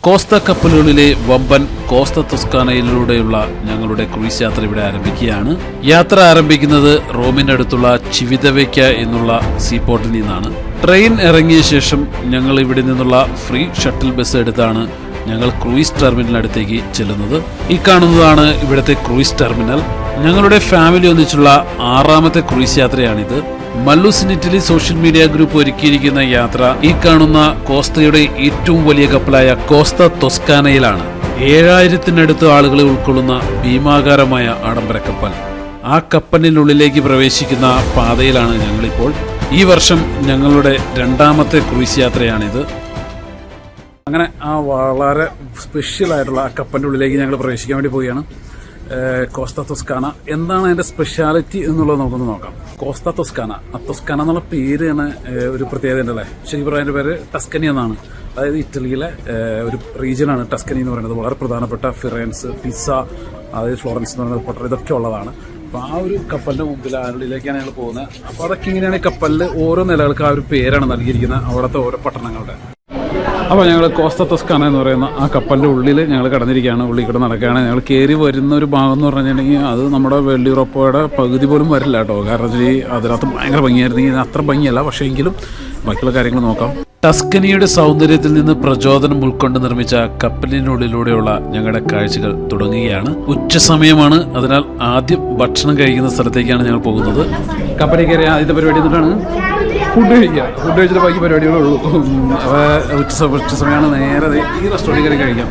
Costa കപ്പലുകളിലെ വമ്പൻ Costa തൊസ്കാനയിലൂടെയുള്ള ഞങ്ങളുടെ cruise യാത്ര ഇവിടെ ആരംഭിക്കുകയാണ്. യാത്ര ആരംഭിക്കുന്നത് റോമിനടുത്തുള്ള ചിവിതവെക്ക എന്നുള്ള സീപോർട്ടിൽ നിന്നാണ്. ട്രെയിൻ ഇറങ്ങിയ ശേഷം ഞങ്ങൾ ഇവിടെ നിന്നുള്ള ഫ്രീ ഷട്ടിൽ ബസ് എടുത്താണ് ഞങ്ങൾ ക്രൂയിസ് ടെർമിനലിനടുത്തേക്ക് ചെല്ലുന്നത്. ഈ കാണുന്നതാണ് ഇവിടുത്തെ ക്രൂയിസ് ടെർമിനൽ. ഞങ്ങളുടെ ഫാമിലി ഒന്നിച്ചുള്ള 6ാമത്തെ ക്രൂയിസ് യാത്രയാണിത്. Mallus in Italy social media group ഒരുക്കിയിരിക്കുന്ന യാത്ര ഈ കാണുന്ന കോസ്തയുടെ ഏറ്റവും വലിയ കപ്പലായ കോസ്ത തൊസ്കാനയിലാണ്. 7000-നടുത്ത് ആളുകളെ ഉൾക്കൊള്ളുന്ന ഭീമാകാരമായ ആഡംബര കപ്പൽ. ആ കപ്പലിനുള്ളിലേക്ക് പ്രവേശിക്കുന്ന പാതയിലാണ് ഞങ്ങളിപ്പോൾ. ഈ വർഷം ഞങ്ങളുടെ 2ാമത്തെ ക്രൂയിസ് യാത്രയാണിത്. അങ്ങനെ ആ വളരെ സ്പെഷ്യൽ ആയിട്ടുള്ള ആ കപ്പലിൻ്റെ ഉള്ളിലേക്ക് ഞങ്ങൾ പ്രവേശിക്കാൻ വേണ്ടി പോവുകയാണ്. കോസ്ത തൊസ്കാന എന്താണ് അതിന്റെ സ്പെഷ്യാലിറ്റി എന്നുള്ളത് നമുക്കൊന്ന് നോക്കാം. കോസ്ത തൊസ്കാന, ആ തൊസ്കാന എന്നുള്ള പേര് തന്നെ ഒരു പ്രത്യേകത ഉണ്ടല്ലേ. ശരിക്കും അതിന്റെ പേര് ടസ്കനി എന്നാണ്. അതായത് ഇറ്റലിയിലെ ഒരു റീജിയനാണ് ടസ്കനി എന്ന് പറയുന്നത്. വളരെ പ്രധാനപ്പെട്ട ഫിറൻസ്, പിസ, അതായത് ഫ്ലോറൻസ് എന്ന് പറയുന്നത്, പൊട്ടർ, ഇതൊക്കെ ഉള്ളതാണ്. അപ്പോൾ ആ ഒരു കപ്പലിന്റെ മുമ്പിൽ അതിനുള്ളിലേക്കാണ് ഞങ്ങൾ പോകുന്നത്. അപ്പോൾ അതൊക്കെ ഇങ്ങനെയാണ്. കപ്പലിൽ ഓരോ നിലകൾക്ക് ആ ഒരു പേരാണ് നൽകിയിരിക്കുന്നത് അവിടുത്തെ ഓരോ പട്ടണങ്ങളുടെ. അപ്പോൾ ഞങ്ങൾ കോസ്ത തൊസ്കാന എന്ന് പറയുന്ന ആ കപ്പലിൻ്റെ ഉള്ളിൽ ഞങ്ങൾ കടന്നിരിക്കുകയാണ്. ഉള്ളിൽ കൂടെ നടക്കുകയാണ്. ഞങ്ങൾ കയറി വരുന്ന ഒരു ഭാഗം എന്ന് പറഞ്ഞിട്ടുണ്ടെങ്കിൽ അത് നമ്മുടെ വേൾഡ് യൂറോപ്പയുടെ പകുതി പോലും വരില്ല കേട്ടോ. കാരണം അതിനകത്ത് ഭയങ്കര ഭംഗിയായിരുന്നു. അത്ര ഭംഗിയല്ല, പക്ഷേ എങ്കിലും ബാക്കിയുള്ള കാര്യങ്ങൾ നോക്കാം. ടസ്കനിയുടെ സൗന്ദര്യത്തിൽ നിന്ന് പ്രചോദനം ഉൾക്കൊണ്ട് നിർമ്മിച്ച കപ്പലിനുള്ളിലൂടെയുള്ള ഞങ്ങളുടെ കാഴ്ചകൾ തുടങ്ങുകയാണ്. ഉച്ച സമയമാണ്. അതിനാൽ ആദ്യം ഭക്ഷണം കഴിക്കുന്ന സ്ഥലത്തേക്കാണ് ഞങ്ങൾ പോകുന്നത്. കപ്പലിൽ കയറി ആദ്യത്തെ പരിപാടി എന്നിട്ടാണ് ഫുഡ് കഴിക്കുക. ഫുഡ് കഴിച്ചിട്ട് ബാക്കി പരിപാടികളേ ഉള്ളൂ. ഉച്ച സമയമാണ്. നേരെ ഈ റെസ്റ്റോറൻറ്റിൽ കയറി കഴിക്കാം.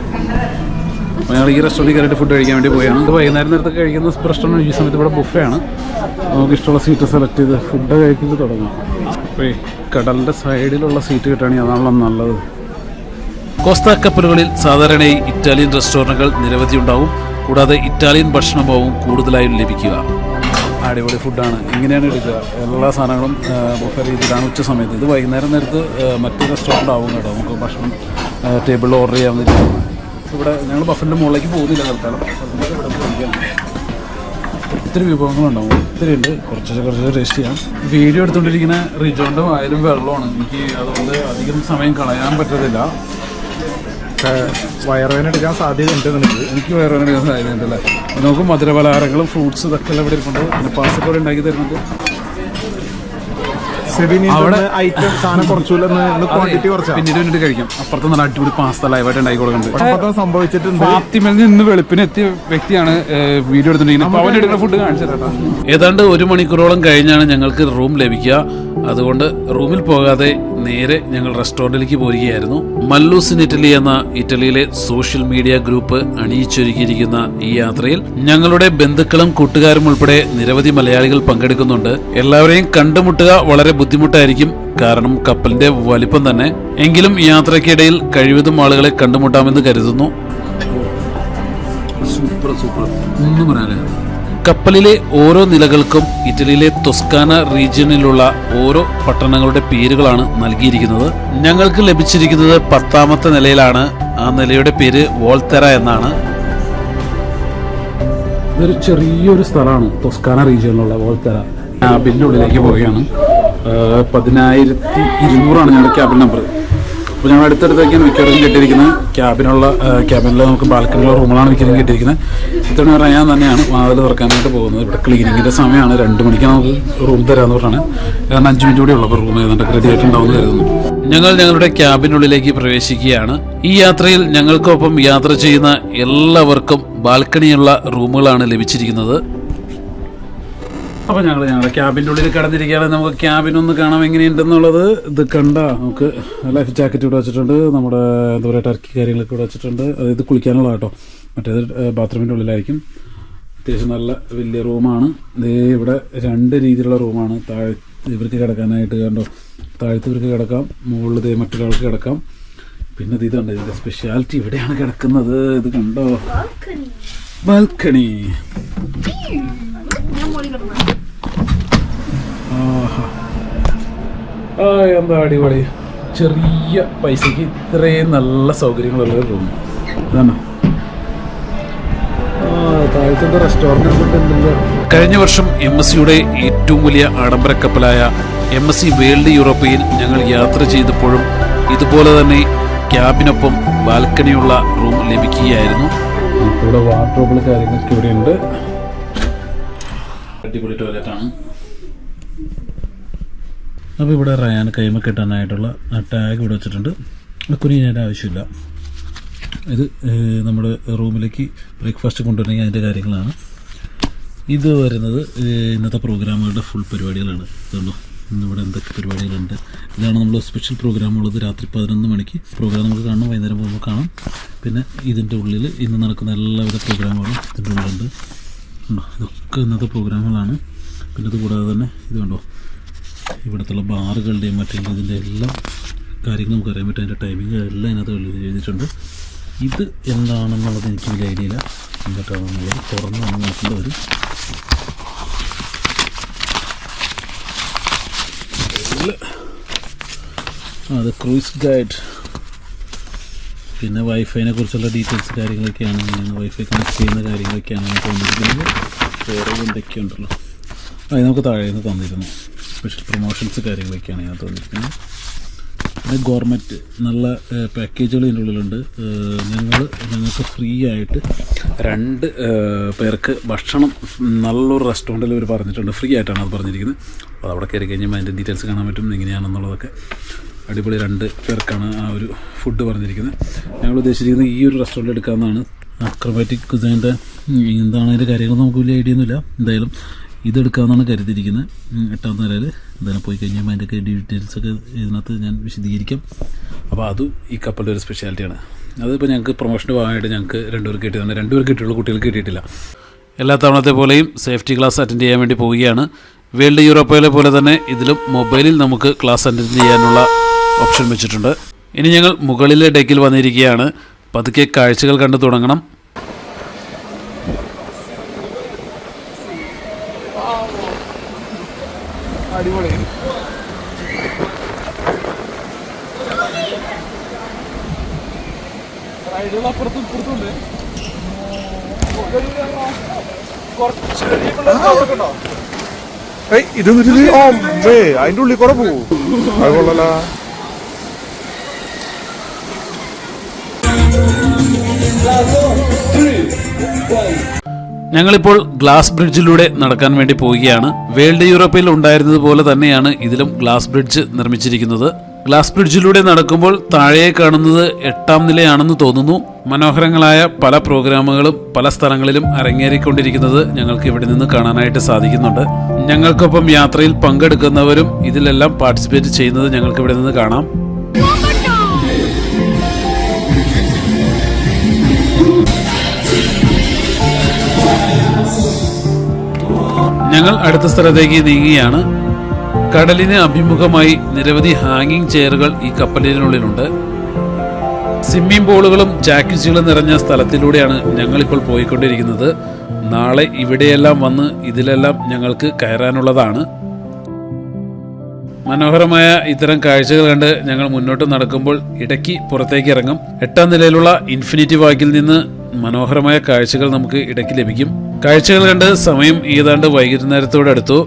ഞങ്ങൾ ഈ റെസ്റ്റോറൻറ്റിൽ കയറിയിട്ട് ഫുഡ് കഴിക്കാൻ വേണ്ടി പോയാണ്. ഇത് വൈകുന്നേരം നേരത്തെ കഴിക്കുന്ന റെസ്റ്റോറൻറ്റ്. ഈ സമയത്ത് ഇവിടെ ബുഫയാണ്. നമുക്ക് ഇഷ്ടമുള്ള സീറ്റ് സെലക്ട് ചെയ്ത് ഫുഡ് കഴിക്കുന്നത് തുടങ്ങാം. അപ്പോൾ കടലിൻ്റെ സൈഡിലുള്ള സീറ്റ് കിട്ടുകയാണെങ്കിൽ അതാണല്ലോ നല്ലത്. കോസ്ത കപ്പലുകളിൽ സാധാരണയായി ഇറ്റാലിയൻ റെസ്റ്റോറൻറ്റുകൾ നിരവധി ഉണ്ടാവും. കൂടാതെ ഇറ്റാലിയൻ ഭക്ഷണമാവും കൂടുതലായും ലഭിക്കുക. അടിപൊളി ഫുഡാണ്. ഇങ്ങനെയാണ് എടുക്കുക. എല്ലാ സാധനങ്ങളും ബുഫേ രീതിയിലാണ് ഉച്ച സമയത്ത്. ഇത് വൈകുന്നേരം നേരത്ത് മറ്റ് റെസ്റ്റോറൻ്റ് ആവും കേട്ടോ. നമുക്ക് ഭക്ഷണം ടേബിളിൽ ഓർഡർ ചെയ്യാവുന്ന രീതിയിൽ. ഇവിടെ ഞങ്ങൾ ബഫറിൻ്റെ മുകളിലേക്ക് പോകുന്നില്ല തൽക്കാലം. ഒത്തിരി വിഭവങ്ങളുണ്ടാവും. ഒത്തിരി ഉണ്ട്. കുറച്ച് ടേസ്റ്റ് ചെയ്യാം. വീഡിയോ എടുത്തുകൊണ്ടിരിക്കുന്ന റിജോണ്ട് ആയാലും വെള്ളമാണ്. എനിക്ക് അതുകൊണ്ട് അധികം സമയം കളയാൻ പറ്റത്തില്ല. വയറുവേദന എടുക്കാൻ സാധ്യതയുണ്ട്. എനിക്ക് വയറുവേദന എടുക്കാൻ സാധ്യതയുണ്ടല്ലേ. നമുക്ക് മധുരപലഹാരങ്ങളും ഫ്രൂട്ട്സ് ഇതൊക്കെ എല്ലാം ഇവിടെ ഇരിപ്പുണ്ട്. പിന്നെ പാസ്സൊക്കെ ഉണ്ടാക്കി തരുന്നുണ്ട്. പിന്നീട് കഴിക്കാം. അപ്പുറത്ത് നല്ല അടിപൊളി പാസ്ത ലൈവായിട്ട് ഉണ്ടാക്കി കൊടുക്കുന്നുണ്ട്. സംഭവിച്ചിട്ടുണ്ട്. ഫാത്തിമയിൽ നിന്ന് വെളുപ്പിന് എത്തിയ വ്യക്തിയാണ് വീഡിയോ എടുത്തിട്ടുണ്ടെങ്കിൽ അവൻ എടുക്കുന്ന ഫുഡ് കാണിച്ചു തരാം. ഏതാണ്ട് 1 മണിക്കൂറോളം കഴിഞ്ഞാണ് ഞങ്ങൾക്ക് റൂം ലഭിക്കുക. അതുകൊണ്ട് റൂമിൽ പോകാതെ നേരെ ഞങ്ങൾ റെസ്റ്റോറൻറ്റിലേക്ക് പോരുകയായിരുന്നു. മല്ലൂസ് ഇൻ ഇറ്റലി എന്ന ഇറ്റലിയിലെ സോഷ്യൽ മീഡിയ ഗ്രൂപ്പ് അണിയിച്ചൊരുക്കിയിരിക്കുന്ന ഈ യാത്രയിൽ ഞങ്ങളുടെ ബന്ധുക്കളും കൂട്ടുകാരും ഉൾപ്പെടെ നിരവധി മലയാളികൾ പങ്കെടുക്കുന്നുണ്ട്. എല്ലാവരെയും കണ്ടുമുട്ടുക വളരെ ബുദ്ധിമുട്ടായിരിക്കും, കാരണം കപ്പലിന്റെ വലിപ്പം തന്നെ. എങ്കിലും യാത്രക്കിടയിൽ കഴിവതും ആളുകളെ കണ്ടുമുട്ടാമെന്ന് കരുതുന്നു. സൂപ്പർ ഒന്നും പറയാനില്ല. കപ്പലിലെ ഓരോ നിലകൾക്കും ഇറ്റലിയിലെ തൊസ്കാന റീജിയനിലുള്ള ഓരോ പട്ടണങ്ങളുടെ പേരുകളാണ് നൽകിയിരിക്കുന്നത്. ഞങ്ങൾക്ക് ലഭിച്ചിരിക്കുന്നത് 10ാമത്തെ നിലയിലാണ്. ആ നിലയുടെ പേര് വോൾതെറ എന്നാണ്. ഇതൊരു ചെറിയൊരു സ്ഥലമാണ് തൊസ്കാന റീജിയനിലുള്ള വോൾതെറ. ക്യാബിൻ്റെ ഉള്ളിലേക്ക് പോവുകയാണ്. 10,200 ഞങ്ങളുടെ ക്യാബിൻ നമ്പർ. അപ്പോൾ ഞങ്ങൾ അടുത്തടുത്തേക്കാണ് മിക്കവാറും കെട്ടിയിരിക്കുന്നത്. ക്യാബിനിൽ നമുക്ക് ബാൽക്കണിയുള്ള റൂമുകളാണ് മിക്കവാറും കെട്ടിയിരിക്കുന്നത്. ഇത്തവണ പറയാൻ തന്നെയാണ് വാതിൽ തുറക്കാനായിട്ട് പോകുന്നത്. ഇവിടെ ക്ലീനിങ്ങിൻ്റെ സമയമാണ്. 2 മണിക്ക് നമുക്ക് റൂം തരാമെന്ന് പറഞ്ഞാണ്. കാരണം 5 മിനിറ്റ് കൂടെ ഉള്ളൂ. അപ്പോൾ റൂം ഏതാണ്ട് റെഡി ആയിട്ടുണ്ടാവുമെന്ന് കരുതുന്നു. ഞങ്ങൾ ഞങ്ങളുടെ ക്യാബിനുള്ളിലേക്ക് പ്രവേശിക്കുകയാണ്. ഈ യാത്രയിൽ ഞങ്ങൾക്കൊപ്പം യാത്ര ചെയ്യുന്ന എല്ലാവർക്കും ബാൽക്കണിയുള്ള റൂമുകളാണ് ലഭിച്ചിരിക്കുന്നത്. അപ്പോൾ ഞങ്ങളുടെ ക്യാബിൻ്റെ ഉള്ളിൽ കടന്നിരിക്കുകയാണ്. നമുക്ക് ക്യാബിനൊന്ന് കാണാം എങ്ങനെയുണ്ടെന്നുള്ളത്. ഇത് കണ്ട നമുക്ക് ലൈഫ് ജാക്കറ്റ് ഇവിടെ വെച്ചിട്ടുണ്ട്. നമ്മുടെ എന്താ പറയുക ടർക്കി കാര്യങ്ങളൊക്കെ ഇവിടെ വെച്ചിട്ടുണ്ട്. അതായത് കുളിക്കാനുള്ള കേട്ടോ. മറ്റേത് ബാത്റൂമിൻ്റെ ഉള്ളിലായിരിക്കും. അത്യാവശ്യം നല്ല വലിയ റൂമാണ്. ഇവിടെ 2 രീതിയിലുള്ള റൂമാണ്. ഇവർക്ക് കിടക്കാനായിട്ട് കണ്ടോ. താഴത്ത് ഇവർക്ക് കിടക്കാം, മുകളിൽ മറ്റൊരാൾക്ക് കിടക്കാം. പിന്നെ ഇത് കണ്ടോ, ഇതിൻ്റെ സ്പെഷ്യാലിറ്റി ഇവിടെയാണ് കിടക്കുന്നത്. ഇത് കണ്ടോ, ബാൽക്കണി. എന്താ അടിപൊളി. ചെറിയ പൈസക്ക് ഇത്രയും നല്ല സൗകര്യങ്ങളുള്ള ഒരു റൂം. ഇതാണ്. കഴിഞ്ഞ വർഷം MSCയുടെ ഏറ്റവും വലിയ ആഡംബര കപ്പലായ MSC വേൾഡ് യൂറോപ്പയിൽ ഞങ്ങൾ യാത്ര ചെയ്തപ്പോഴും ഇതുപോലെ തന്നെ ക്യാബിനൊപ്പം ബാൽക്കണിയുള്ള റൂം ലഭിക്കുകയായിരുന്നു. ഇവിടെ വാർഡ്രോബിൾ കാര്യങ്ങളൊക്കെ ഇവിടെ ഉണ്ട്. അടിപൊളി ടോയ്ലറ്റാണ്. അപ്പോൾ ഇവിടെ റയാൻ കൈമ കെട്ടാനായിട്ടുള്ള ആ ടാഗ് ഇവിടെ വെച്ചിട്ടുണ്ട്. കുനിയേണ്ട ആവശ്യമില്ല. ഇത് നമ്മുടെ റൂമിലേക്ക് ബ്രേക്ക്ഫാസ്റ്റ് കൊണ്ടുവരണമെങ്കിൽ അതിൻ്റെ കാര്യങ്ങളാണ്. ഇത് വരുന്നത് ഇന്നത്തെ പ്രോഗ്രാമുകളുടെ ഫുൾ പരിപാടികളാണ്. ഇതുണ്ടോ, ഇന്നിവിടെ എന്തൊക്കെ പരിപാടികളുണ്ട്. ഇതാണ് നമ്മൾ സ്പെഷ്യൽ പ്രോഗ്രാമുള്ളത്. രാത്രി 11 മണിക്ക് പ്രോഗ്രാം നമുക്ക് കാണാം, വൈകുന്നേരം പോകുമ്പോൾ കാണാം. പിന്നെ ഇതിൻ്റെ ഉള്ളിൽ ഇന്ന് നടക്കുന്ന എല്ലാവിധ പ്രോഗ്രാമുകളും ഇതിൻ്റെ ഉള്ളിലുണ്ട്. ഇതൊക്കെ ഇന്നത്തെ പ്രോഗ്രാമുകളാണ്. പിന്നെ ഇത് കൂടാതെ തന്നെ ഇത് കണ്ടോ, ഇവിടുത്തെ ബാറുകളുടെയും മറ്റേ ഇതിൻ്റെ എല്ലാ കാര്യങ്ങളും നമുക്ക് അറിയാൻ പറ്റും. അതിൻ്റെ ടൈമിംഗ് എല്ലാം ഇതിനകത്ത് എഴുതിയിട്ടുണ്ട്. ഇത് എന്താണെന്നുള്ളത് എനിക്ക് വലിയ ഐഡിയ ഇല്ല. എന്നിട്ടാണെന്നുള്ളത് തുറന്നാണ് നോക്കേണ്ട വരും. അത് ക്രൂയിസ് ഗൈഡ്. പിന്നെ വൈഫൈനെ കുറിച്ചുള്ള ഡീറ്റെയിൽസ് കാര്യങ്ങളൊക്കെയാണ്. വൈഫൈ കണക്ട് ചെയ്യുന്ന കാര്യങ്ങളൊക്കെയാണ് തോന്നിയിരിക്കുന്നത്. വേറെ എന്തൊക്കെയുണ്ടല്ലോ, അത് നമുക്ക് താഴെ നിന്ന് തന്നിരുന്നു. സ്പെഷ്യൽ പ്രൊമോഷൻസ് കാര്യങ്ങളൊക്കെയാണ് ഞാൻ തോന്നിയിരിക്കുന്നത്. പിന്നെ ഗവൺമെൻറ് നല്ല പാക്കേജുകൾ ഇതിൻ്റെ ഉള്ളിലുണ്ട്. ഞങ്ങൾക്ക് ഫ്രീ ആയിട്ട് 2 പേർക്ക് ഭക്ഷണം നല്ലൊരു റെസ്റ്റോറൻറ്റിൽ അവർ പറഞ്ഞിട്ടുണ്ട്. ഫ്രീ ആയിട്ടാണ് അത് പറഞ്ഞിരിക്കുന്നത്. അപ്പോൾ അവിടെ കയറി കഴിഞ്ഞാൽ അതിൻ്റെ ഡീറ്റെയിൽസ് കാണാൻ പറ്റും എങ്ങനെയാണെന്നുള്ളതൊക്കെ. അടിപൊളി 2 പേർക്കാണ് ആ ഒരു ഫുഡ് പറഞ്ഞിരിക്കുന്നത്. ഞങ്ങൾ ഉദ്ദേശിച്ചിരിക്കുന്നത് ഈ ഒരു റെസ്റ്റോറൻറ്റിൽ എടുക്കാമെന്നാണ്. അക്രമാറ്റിക് കുസൈൻ്റെ എന്താണ് അതിൻ്റെ കാര്യങ്ങൾ നമുക്ക് വലിയ ഐഡിയ ഒന്നുമില്ല. എന്തായാലും ഇതെടുക്കാമെന്നാണ് കരുതിയിരിക്കുന്നത്. 8ാം നിലയിൽ എന്തായാലും പോയി കഴിഞ്ഞാൽ അതിൻ്റെയൊക്കെ ഡീറ്റെയിൽസൊക്കെ ഇതിനകത്ത് ഞാൻ വിശദീകരിക്കാം. അപ്പോൾ അതും ഈ കപ്പലിൻ്റെ ഒരു സ്പെഷ്യാലിറ്റിയാണ്. അതിപ്പോൾ ഞങ്ങൾക്ക് പ്രൊമോഷൻ്റെ ഭാഗമായിട്ട് ഞങ്ങൾക്ക് 2 പേർക്ക് കിട്ടിയതാണ്. 2 പേർക്ക് കിട്ടിയുള്ളൂ, കുട്ടികൾക്ക് കിട്ടിയിട്ടില്ല. എല്ലാ തവണത്തെ പോലെയും സേഫ്റ്റി ക്ലാസ് അറ്റൻഡ് ചെയ്യാൻ വേണ്ടി പോവുകയാണ്. വേൾഡ് യൂറോപ്പയിലെ പോലെ തന്നെ ഇതിലും മൊബൈലിൽ നമുക്ക് ക്ലാസ് അറ്റൻഡ് ചെയ്യാനുള്ള ഓപ്ഷൻ വെച്ചിട്ടുണ്ട്. ഇനി ഞങ്ങൾ മുകളിലെ ഡെക്കിൽ വന്നിരിക്കുകയാണ്. പതുക്കെ കാഴ്ചകൾ കണ്ടു തുടങ്ങണം. അടിപൊളി. റൈഡുകൾ അപ്പുറത്തും ഇപ്പുറത്തുണ്ട്. ഇതൊന്നും അതിൻ്റെ ഉള്ളിൽ കൂടെ പോകും. അത് കൊള്ളല. ഞങ്ങളിപ്പോൾ ഗ്ലാസ് ബ്രിഡ്ജിലൂടെ നടക്കാൻ വേണ്ടി പോവുകയാണ്. വേൾഡ് യൂറോപ്പിൽ ഉണ്ടായിരുന്നത് പോലെ തന്നെയാണ് ഇതിലും ഗ്ലാസ് ബ്രിഡ്ജ് നിർമ്മിച്ചിരിക്കുന്നത്. ഗ്ലാസ് ബ്രിഡ്ജിലൂടെ നടക്കുമ്പോൾ താഴെ കാണുന്നത് 8ാം നിലയാണെന്ന് തോന്നുന്നു. മനോഹരങ്ങളായ പല പ്രോഗ്രാമുകളും പല സ്ഥലങ്ങളിലും അരങ്ങേറിക്കൊണ്ടിരിക്കുന്നത് ഞങ്ങൾക്ക് ഇവിടെ നിന്ന് കാണാനായിട്ട് സാധിക്കുന്നുണ്ട്. ഞങ്ങൾക്കൊപ്പം യാത്രയിൽ പങ്കെടുക്കുന്നവരും ഇതിലെല്ലാം പാർട്ടിസിപ്പേറ്റ് ചെയ്യുന്നത് ഞങ്ങൾക്ക് ഇവിടെ നിന്ന് കാണാം. ഞങ്ങൾ അടുത്ത സ്ഥലത്തേക്ക് നീങ്ങുകയാണ്. കടലിന് അഭിമുഖമായി നിരവധി ഹാങ്ങിങ് ചെയറുകൾ ഈ കപ്പലിനുള്ളിലുണ്ട്. സ്വിമ്മിംഗ് പൂളുകളും ജാക്യുസികളും നിറഞ്ഞ സ്ഥലത്തിലൂടെയാണ് ഞങ്ങളിപ്പോൾ പോയിക്കൊണ്ടിരിക്കുന്നത്. നാളെ ഇവിടെയെല്ലാം വന്ന് ഇതിലെല്ലാം ഞങ്ങൾക്ക് കയറാനുള്ളതാണ്. മനോഹരമായ ഇത്തരം കാഴ്ചകൾ കണ്ട് ഞങ്ങൾ മുന്നോട്ട് നടക്കുമ്പോൾ ഇടയ്ക്ക് പുറത്തേക്ക് ഇറങ്ങും. 8ാം നിലയിലുള്ള ഇൻഫിനിറ്റി വാക്കിൽ നിന്ന് മനോഹരമായ കാഴ്ചകൾ നമുക്ക് ഇടയ്ക്ക് ലഭിക്കും. കാഴ്ചകൾ കണ്ട് സമയം ഏതാണ്ട് വൈകുന്നേരത്തോടടുത്തു.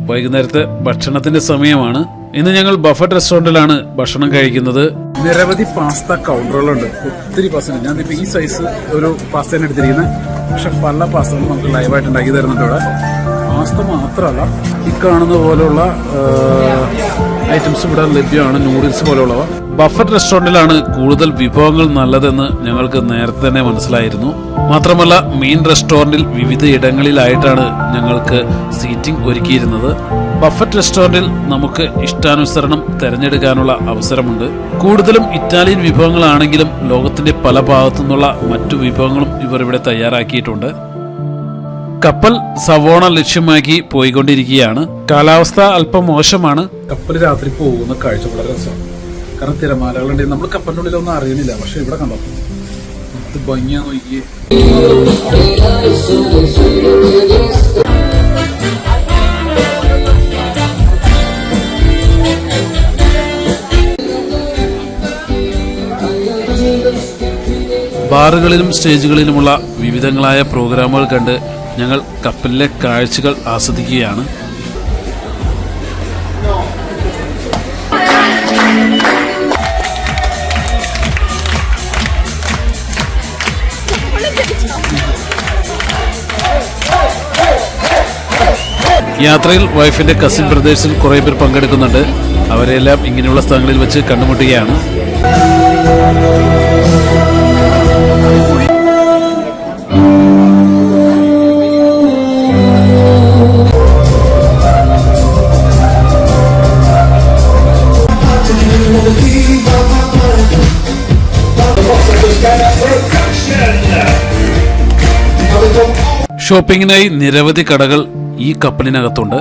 വൈകുന്നേരത്തെ ഭക്ഷണത്തിന്റെ സമയമാണ്. ഇന്ന് ഞങ്ങൾ ബഫറ്റ് റെസ്റ്റോറൻറ്റിലാണ് ഭക്ഷണം കഴിക്കുന്നത്. നിരവധി പാസ്ത കൗണ്ടറുകളുണ്ട്. ഒത്തിരി പാസ്ത. ഞാനിപ്പോൾ ഈ സൈസ് ഒരു പാസ്തയാണ് എടുത്തിരിക്കുന്നത്. പക്ഷെ പല പാസ്തകളും നമുക്ക് ലൈവായിട്ട് ഉണ്ടാക്കി തരുന്നുണ്ട് ഇവിടെ. പാസ്ത മാത്രമല്ല, ഈ കാണുന്ന പോലെയുള്ള ഐറ്റംസ് ഇവിടെ ലഭ്യമാണ്. നൂഡിൽസ് പോലെയുള്ളവ. ബഫറ്റ് റെസ്റ്റോറൻറ്റിലാണ് കൂടുതൽ വിഭവങ്ങൾ നല്ലതെന്ന് ഞങ്ങൾക്ക് നേരത്തെ തന്നെ മനസ്സിലായിരുന്നു. മാത്രമല്ല മെയിൻ റെസ്റ്റോറൻറ്റിൽ വിവിധ ഇടങ്ങളിലായിട്ടാണ് ഞങ്ങൾക്ക് സീറ്റിംഗ് ഒരുക്കിയിരുന്നത്. ബഫറ്റ് റെസ്റ്റോറൻറ്റിൽ നമുക്ക് ഇഷ്ടാനുസരണം തിരഞ്ഞെടുക്കാനുള്ള അവസരമുണ്ട്. കൂടുതലും ഇറ്റാലിയൻ വിഭവങ്ങളാണെങ്കിലും ലോകത്തിന്റെ പല ഭാഗത്തു നിന്നുള്ള മറ്റു വിഭവങ്ങളും ഇവർ ഇവിടെ തയ്യാറാക്കിയിട്ടുണ്ട്. കപ്പൽ സവോണ ലക്ഷ്യമാക്കി പോയിക്കൊണ്ടിരിക്കുകയാണ്. കാലാവസ്ഥ അല്പം മോശമാണ്. കപ്പൽ രാത്രി പോകുന്ന കാഴ്ച വളരെ രസമാണ്. കാരണം തിരമാലകളുണ്ട്. നമ്മൾ കപ്പലിൻ്റെ ഉള്ളിലൊന്നും അറിയുന്നില്ല. പക്ഷെ ഇവിടെ കണ്ടോ, ഇത് ഭംഗിയാ നോക്കിയേ. ബാറുകളിലും സ്റ്റേജുകളിലുമുള്ള വിവിധങ്ങളായ പ്രോഗ്രാമുകൾ കണ്ട് ഞങ്ങൾ കപ്പലിലെ കാഴ്ചകൾ ആസ്വദിക്കുകയാണ്. യാത്രയിൽ വൈഫിന്റെ കസിൻ ബ്രദേഴ്സിൽ കുറെ പേർ പങ്കെടുക്കുന്നുണ്ട്. അവരെല്ലാം ഇങ്ങനെയുള്ള സ്ഥലങ്ങളിൽ വെച്ച് കണ്ടുമുട്ടുകയാണ്. ഷോപ്പിങ്ങിനായി നിരവധി കടകൾ ഈ കപ്പലിനകത്തുണ്ട്.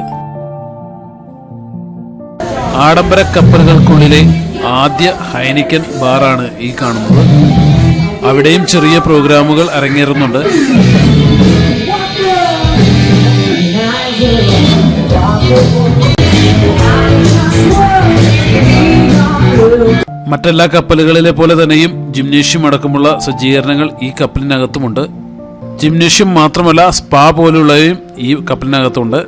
ആഡംബര കപ്പലുകൾക്കുള്ളിലെ ആദ്യ ഹൈനിക്കൻ ബാറാണ് ഈ കാണുന്നത്. അവിടെയും ചെറിയ പ്രോഗ്രാമുകൾ അരങ്ങേറുന്നുണ്ട്. മറ്റെല്ലാ കപ്പലുകളിലെ പോലെ തന്നെയും ജിംനേഷ്യം അടക്കമുള്ള സജ്ജീകരണങ്ങൾ ഈ കപ്പലിനകത്തുമുണ്ട്. ജിംനേഷ്യം മാത്രമല്ല, സ്പാ പോലുള്ളവയും ഈ കപ്പലിനകത്തുണ്ട്.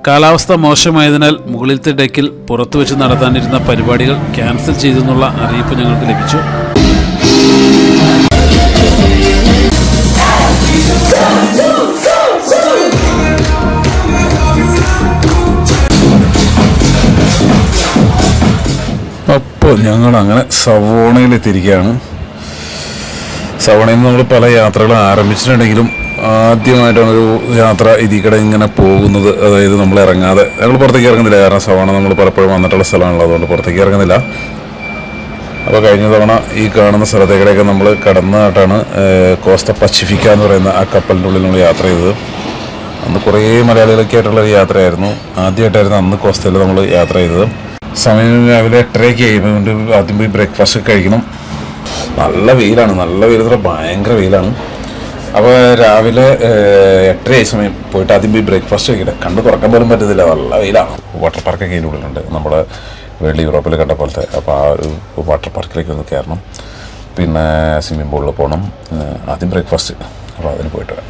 കാലാവസ്ഥ മോശമായതിനാൽ മുകളിലത്തെ ഡെക്കിൽ പുറത്തു വെച്ച് നടത്താനിരുന്ന പരിപാടികൾ ക്യാൻസൽ ചെയ്തെന്നുള്ള അറിയിപ്പ് ഞങ്ങൾക്ക് ലഭിച്ചു. അപ്പോൾ ഞങ്ങൾ അങ്ങനെ സവോണയിലെത്തിയിരിക്കുകയാണ്. സവണയിൽ നമ്മൾ പല യാത്രകളും ആരംഭിച്ചിട്ടുണ്ടെങ്കിലും ആദ്യമായിട്ടാണ് ഒരു യാത്ര ഇതിക്കടെ ഇങ്ങനെ പോകുന്നത്. അതായത് നമ്മൾ ഇറങ്ങാതെ ഞങ്ങൾ പുറത്തേക്ക് ഇറങ്ങുന്നില്ല. കാരണം സവണ നമ്മൾ പലപ്പോഴും വന്നിട്ടുള്ള സ്ഥലമാണല്ലോ, അതുകൊണ്ട് പുറത്തേക്ക് ഇറങ്ങുന്നില്ല. അപ്പോൾ കഴിഞ്ഞ തവണ ഈ കാണുന്ന സ്ഥലത്തേക്കിടെയൊക്കെ നമ്മൾ കടന്നിട്ടാണ് കോസ്റ്റ പസിഫിക്ക എന്ന് പറയുന്ന ആ കപ്പലിൻ്റെ ഉള്ളിൽ നമ്മൾ യാത്ര ചെയ്തത്. അന്ന് കുറേ മലയാളികളൊക്കെ ആയിട്ടുള്ള ഒരു യാത്രയായിരുന്നു. ആദ്യമായിട്ടായിരുന്നു അന്ന് കോസ്റ്റയിൽ നമ്മൾ യാത്ര ചെയ്തത്. സമയം രാവിലെ 8:30 ആയതുകൊണ്ട് ആദ്യം പോയി ബ്രേക്ക്ഫാസ്റ്റ് കഴിക്കണം. നല്ല വെയിലാണ്, നല്ല വെയിൽ, ഭയങ്കര വെയിലാണ്. അപ്പോൾ രാവിലെ 8:30 സമയം പോയിട്ട് ആദ്യം പോയി ബ്രേക്ക്ഫാസ്റ്റ് കഴിക്കട്ടെ. കണ്ട് തുറക്കാൻ പോലും പറ്റത്തില്ല, നല്ല വെയിലാണ്. വാട്ടർ പാർക്കൊക്കെ ഇതിൻ്റെ ഉള്ളിലുണ്ട്, നമ്മുടെ വേൾഡ് യൂറോപ്പിൽ കണ്ട പോലത്തെ. അപ്പോൾ ആ ഒരു വാട്ടർ പാർക്കിലേക്ക് ഒന്ന് കയറണം, പിന്നെ സ്വിമ്മിംഗ് പൂളിൽ പോകണം, ആദ്യം ബ്രേക്ക്ഫാസ്റ്റ്. അപ്പോൾ അതിന് പോയിട്ട് വരാം.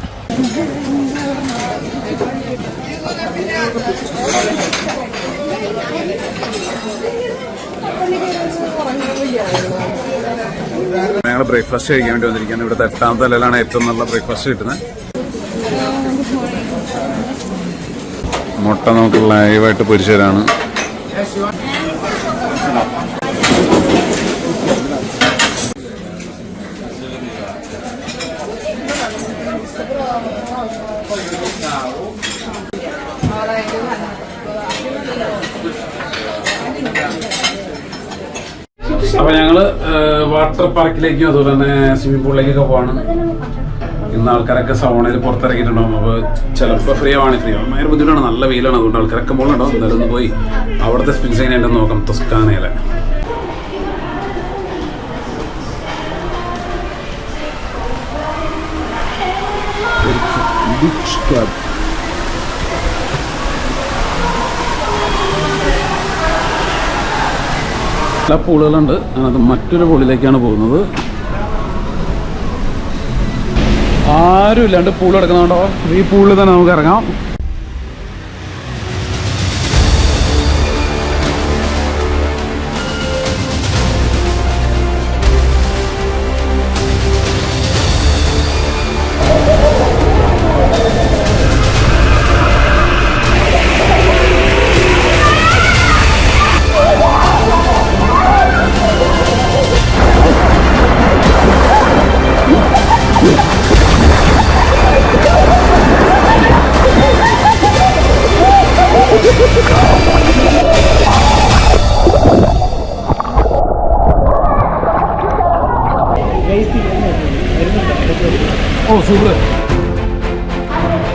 ഞങ്ങൾ ബ്രേക്ക്ഫാസ്റ്റ് കഴിക്കാൻ വേണ്ടി വന്നിരിക്കുകയാണ്. ഇവിടുത്തെ 8ാമത്തെ നിലയിലാണ് ഏറ്റവും നല്ല ബ്രേക്ക്ഫാസ്റ്റ് കിട്ടുന്നത്. മുട്ട നമുക്ക് ലൈവായിട്ട് പൊരിച്ചു തരാണ്. അപ്പോൾ ഞങ്ങൾ വാട്ടർ പാർക്കിലേക്കും അതുപോലെ തന്നെ സ്വിമ്മിംഗ് പൂളിലേക്കൊക്കെ പോവാണ്. ഇന്ന് ആൾക്കാരൊക്കെ സവോണയിൽ പുറത്തിറങ്ങിയിട്ടുണ്ടാവും. അപ്പോൾ ചിലപ്പോൾ ഫ്രീ ആണ്, ഭയങ്കര ബുദ്ധിമുട്ടാണ്, നല്ല വെയിലാണ്. അതുകൊണ്ട് ആൾക്കാരൊക്കെ മുകളുണ്ടാവും. എന്തായാലും ഒന്ന് പോയി അവിടുത്തെ സ്പിൻസ് എങ്ങനെയുണ്ടെന്ന് നോക്കാം. തൊസ്കാനയിലെ എല്ലാ പൂളുകളുണ്ട്. അത് മറ്റൊരു പൂളിലേക്കാണ് പോകുന്നത്. ആരും ഇല്ലാണ്ട് പൂൾ കിടക്കുന്നുണ്ടോ? ഈ പൂളിൽ തന്നെ നമുക്ക് ഇറങ്ങാം.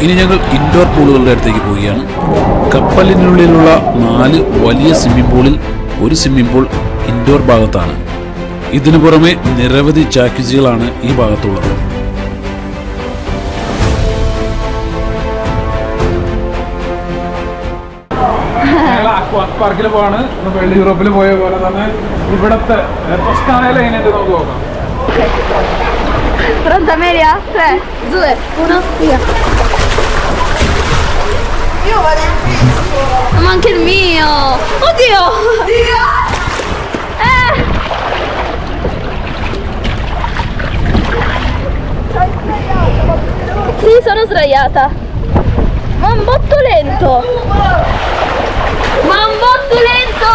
ഇനി ഞങ്ങൾ ഇൻഡോർ പൂളുകളുടെ അടുത്തേക്ക് പോവുകയാണ്. കപ്പലിനുള്ളിലുള്ള 4 വലിയ സ്വിമ്മിംഗ് പൂളിൽ ഒരു സ്വിമ്മിംഗ് പൂൾ ഇൻഡോർ ഭാഗത്താണ്. ഇതിനു പുറമെ നിരവധി ജാക്യുസികളാണ് ഈ ഭാഗത്തുള്ളത്. പാർക്കിൽ പോവാണ്. വേൾഡ് യൂറോപ്പിൽ പോയ പോലെ തന്നെ ഇവിടത്തെ ടൊസ്കാനയിൽ എങ്ങനെയുണ്ട് നമുക്ക് നോക്കാം. Pronta Amelia? 3, 2, 1, via. Io vado in fisico. Ma anche il mio. Oddio! Sì, sono sdraiata. Ma un botto lento! Ma un botto lento!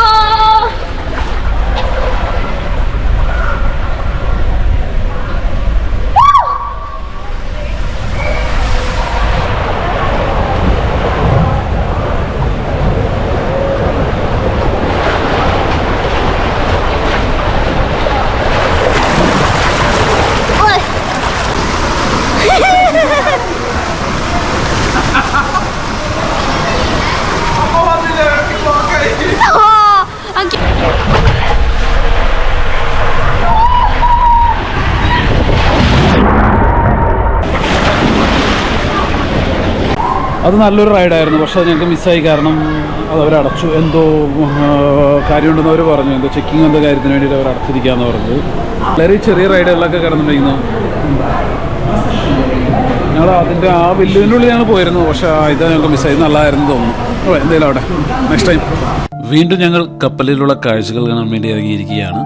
അത് നല്ലൊരു റൈഡായിരുന്നു, പക്ഷെ അത് ഞങ്ങൾക്ക് മിസ്സായി. കാരണം അത് അവരടച്ചു, എന്തോ കാര്യമുണ്ടെന്ന് അവർ പറഞ്ഞു. എന്തോ ചെക്കിങ് എന്തോ കാര്യത്തിന് വേണ്ടിയിട്ട് അവർ അടച്ചിരിക്കുകയെന്ന് പറഞ്ഞത്. വളരെ ചെറിയ റൈഡുകളിലൊക്കെ കിടന്നിട്ടുണ്ടെങ്കിൽ ഞങ്ങൾ അതിൻ്റെ ആ വില്ലുവിൻ്റെ ഉള്ളിൽ ഞങ്ങൾ പോയിരുന്നു, പക്ഷേ ഇത് ഞങ്ങൾക്ക് മിസ്സായി. നല്ലതായിരുന്നു തോന്നുന്നു. എന്തായാലും അവിടെ നെക്സ്റ്റ് ടൈം. വീണ്ടും ഞങ്ങൾ കപ്പലിലുള്ള കാഴ്ചകൾ കാണാൻ വേണ്ടി ഇറങ്ങിയിരിക്കുകയാണ്.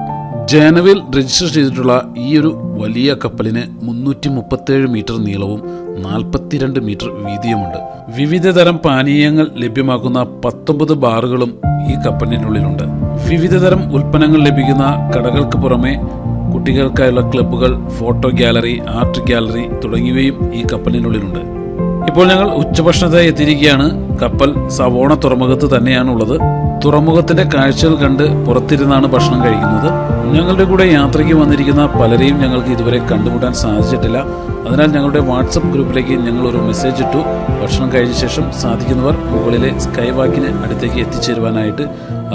ജനുവരിയിൽ രജിസ്റ്റർ ചെയ്തിട്ടുള്ള ഈ ഒരു വലിയ കപ്പലിന് 337 മീറ്റർ നീളവും 42 മീറ്റർ വീതിയുമുണ്ട്. വിവിധ തരം പാനീയങ്ങൾ ലഭ്യമാക്കുന്ന 19 ബാറുകളും ഈ കപ്പലിനുള്ളിലുണ്ട്. വിവിധ തരം ഉൽപ്പന്നങ്ങൾ ലഭിക്കുന്ന കടകൾക്ക് പുറമെ കുട്ടികൾക്കായുള്ള ക്ലബ്ബുകൾ, ഫോട്ടോ ഗാലറി, ആർട്ട് ഗാലറി തുടങ്ങിയവയും ഈ കപ്പലിനുള്ളിലുണ്ട്. ഇപ്പോൾ ഞങ്ങൾ ഉച്ചഭക്ഷണത്തിനായി എത്തിയിരിക്കുകയാണ്. കപ്പൽ സവോണ തുറമുഖത്ത് തന്നെയാണുള്ളത്. തുറമുഖത്തിന്റെ കാഴ്ചകൾ കണ്ട് പുറത്തിരുന്നാണ് ഭക്ഷണം കഴിക്കുന്നത്. ഞങ്ങളുടെ കൂടെ യാത്രയ്ക്ക് വന്നിരിക്കുന്ന പലരെയും ഞങ്ങൾക്ക് ഇതുവരെ കണ്ടുമുട്ടാൻ സാധിച്ചിട്ടില്ല. അതിനാൽ ഞങ്ങളുടെ വാട്സപ്പ് ഗ്രൂപ്പിലേക്ക് ഞങ്ങൾ ഒരു മെസ്സേജ് ഇട്ടു. ഭക്ഷണം കഴിഞ്ഞ ശേഷം സാധിക്കുന്നവർ മുകളിലെ സ്കൈ വാക്കിന് അടുത്തേക്ക് എത്തിച്ചേരുവാനായിട്ട്,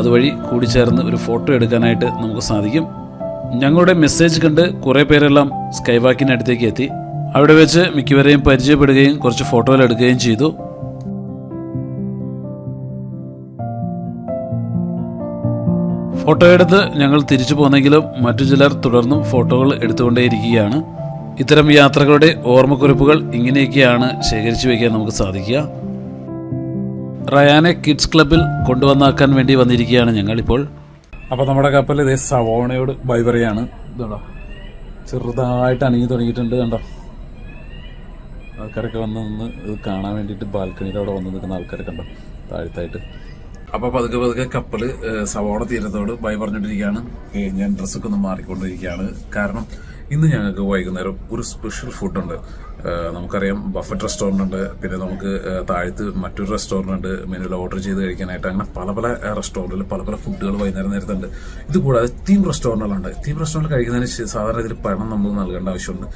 അതുവഴി കൂടിച്ചേർന്ന് ഒരു ഫോട്ടോ എടുക്കാനായിട്ട് നമുക്ക് സാധിക്കും. ഞങ്ങളുടെ മെസ്സേജ് കണ്ട് കുറേ പേരെല്ലാം സ്കൈ വാക്കിന് അടുത്തേക്ക് എത്തി. അവിടെ വെച്ച് മിക്കവരെയും പരിചയപ്പെടുകയും കുറച്ച് ഫോട്ടോകൾ എടുക്കുകയും ചെയ്തു. ഫോട്ടോ എടുത്ത് ഞങ്ങൾ തിരിച്ചു പോന്നെങ്കിലും മറ്റു ചിലർ തുടർന്നും ഫോട്ടോകൾ എടുത്തുകൊണ്ടേയിരിക്കുകയാണ്. ഇത്തരം യാത്രകളുടെ ഓർമ്മക്കുറിപ്പുകൾ ഇങ്ങനെയൊക്കെയാണ് ശേഖരിച്ചു വയ്ക്കാൻ നമുക്ക് സാധിക്കുക. റയാനെ കിഡ്സ് ക്ലബിൽ കൊണ്ടുവന്നാക്കാൻ വേണ്ടി വന്നിരിക്കുകയാണ് ഞങ്ങളിപ്പോൾ. അപ്പോൾ നമ്മുടെ കപ്പൽ ഇതേ സവോണയോട് ബൈ പറയാണ്. ഇതുണ്ടോ, ചെറുതായിട്ട് അനങ്ങി തുടങ്ങിയിട്ടുണ്ട്. കണ്ടോ, ആൾക്കാരൊക്കെ വന്ന് നിന്ന് ഇത് കാണാൻ വേണ്ടിയിട്ട് ബാൽക്കണിയുടെ അവിടെ വന്ന് നിൽക്കുന്ന ആൾക്കാരൊക്കെ ഉണ്ടോ താഴ്ത്തായിട്ട്. അപ്പോൾ പതുക്കെ കപ്പൽ സവോണ തീരത്തോട് ബൈ പറഞ്ഞിട്ടിരിക്കുകയാണ്. ഞാൻ ഡ്രസ്സൊക്കെ ഒന്ന് മാറിക്കൊണ്ടിരിക്കുകയാണ്. കാരണം ഇന്ന് ഞങ്ങൾക്ക് വൈകുന്നേരം ഒരു സ്പെഷ്യൽ ഫുഡുണ്ട്. നമുക്കറിയാം ബഫറ്റ് റെസ്റ്റോറൻ്റ് ഉണ്ട്, പിന്നെ നമുക്ക് താഴത്ത് മറ്റൊരു റെസ്റ്റോറൻ്റ് ഉണ്ട് മെനുവിൽ ഓർഡർ ചെയ്ത് കഴിക്കാനായിട്ട്. അങ്ങനെ പല റെസ്റ്റോറൻറ്റിൽ പല ഫുഡുകൾ വൈകുന്നേരം നേരത്തുണ്ട്. ഇത് കൂടാതെ തീം റെസ്റ്റോറൻറ്റുകളുണ്ട്. തീം റെസ്റ്റോറൻറ്റ് കഴിക്കുന്നതിന് സാധാരണ ഇതിൽ പണം നമ്മൾ നൽകേണ്ട ആവശ്യമുണ്ട്.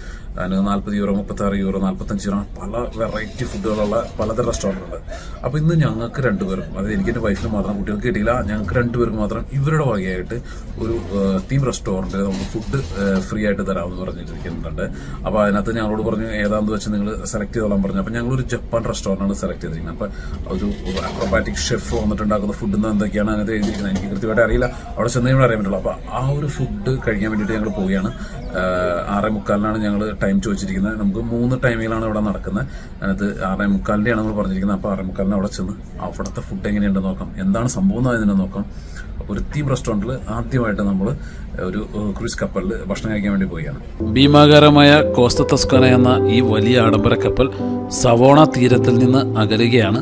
അതിന് €40, €36, €45 പല വെറൈറ്റി ഫുഡുകളുള്ള പലതരം റെസ്റ്റോറൻ്റ് ഉണ്ട്. അപ്പോൾ ഇന്ന് ഞങ്ങൾക്ക് രണ്ടുപേരും, അതായത് എനിക്ക് എൻ്റെ വൈഫിന് മാത്രം, കുട്ടികൾക്ക് കിട്ടിയില്ല, ഞങ്ങൾക്ക് രണ്ടുപേർക്ക് മാത്രം ഇവരുടെ വകയായിട്ട് ഒരു തീം റെസ്റ്റോറൻറ്റിൽ നമുക്ക് ഫുഡ് ഫ്രീ ആയിട്ട് തരാമെന്ന് പറഞ്ഞിരിക്കുന്നുണ്ട്. അപ്പോൾ അതിനകത്ത് ഞങ്ങളോട് പറഞ്ഞു ഏതാണെന്ന് വെച്ച് നിങ്ങൾ സെലക്ട് ചെയ്തോളാൻ പറഞ്ഞു. അപ്പോൾ ഞങ്ങളൊരു ജപ്പാൻ റെസ്റ്റോറൻ്റാണ് സെലക്ട് ചെയ്തിരിക്കുന്നത്. അപ്പോൾ ഒരു അക്രോബാറ്റിക് ഷെഫ് വന്നിട്ടുണ്ടാക്കുന്ന ഫുഡ് എന്തൊക്കെയാണ് അതിനകത്ത് എഴുതിയിരിക്കുന്നത് എനിക്ക് കൃത്യമായിട്ട് അറിയില്ല. അവിടെ ചെന്നതിനോട് അറിയാൻ പറ്റുള്ളൂ. അപ്പോൾ ആ ഒരു ഫുഡ് കഴിക്കാൻ വേണ്ടിയിട്ട് ഞങ്ങൾ പോവുകയാണ്. 6:45 ഞങ്ങൾ ടൈം ചോദിച്ചിരിക്കുന്നത്. നമുക്ക് 3 ടൈമിലാണ് ഇവിടെ നടക്കുന്നത്. അതിനകത്ത് 6:45 നമ്മൾ പറഞ്ഞിരിക്കുന്നത്. അപ്പോൾ 6:45 അവിടെ ചെന്ന് അവിടുത്തെ ഫുഡ് എങ്ങനെയുണ്ടെന്ന് നോക്കാം, എന്താണ് സംഭവം എന്നതിനെ നോക്കാം. അപ്പോൾ ഒരു തീം റെസ്റ്റോറൻറ്റിൽ ആദ്യമായിട്ട് നമ്മൾ ഒരു ക്രൂസ് കപ്പലിൽ ഭക്ഷണം കഴിക്കാൻ വേണ്ടി പോവുകയാണ്. ഭീമാകാരമായ കോസ്റ്റ ടൊസ്കാന എന്ന ഈ വലിയ ആഡംബര കപ്പൽ സവോണ തീരത്തിൽ നിന്ന് അകലുകയാണ്.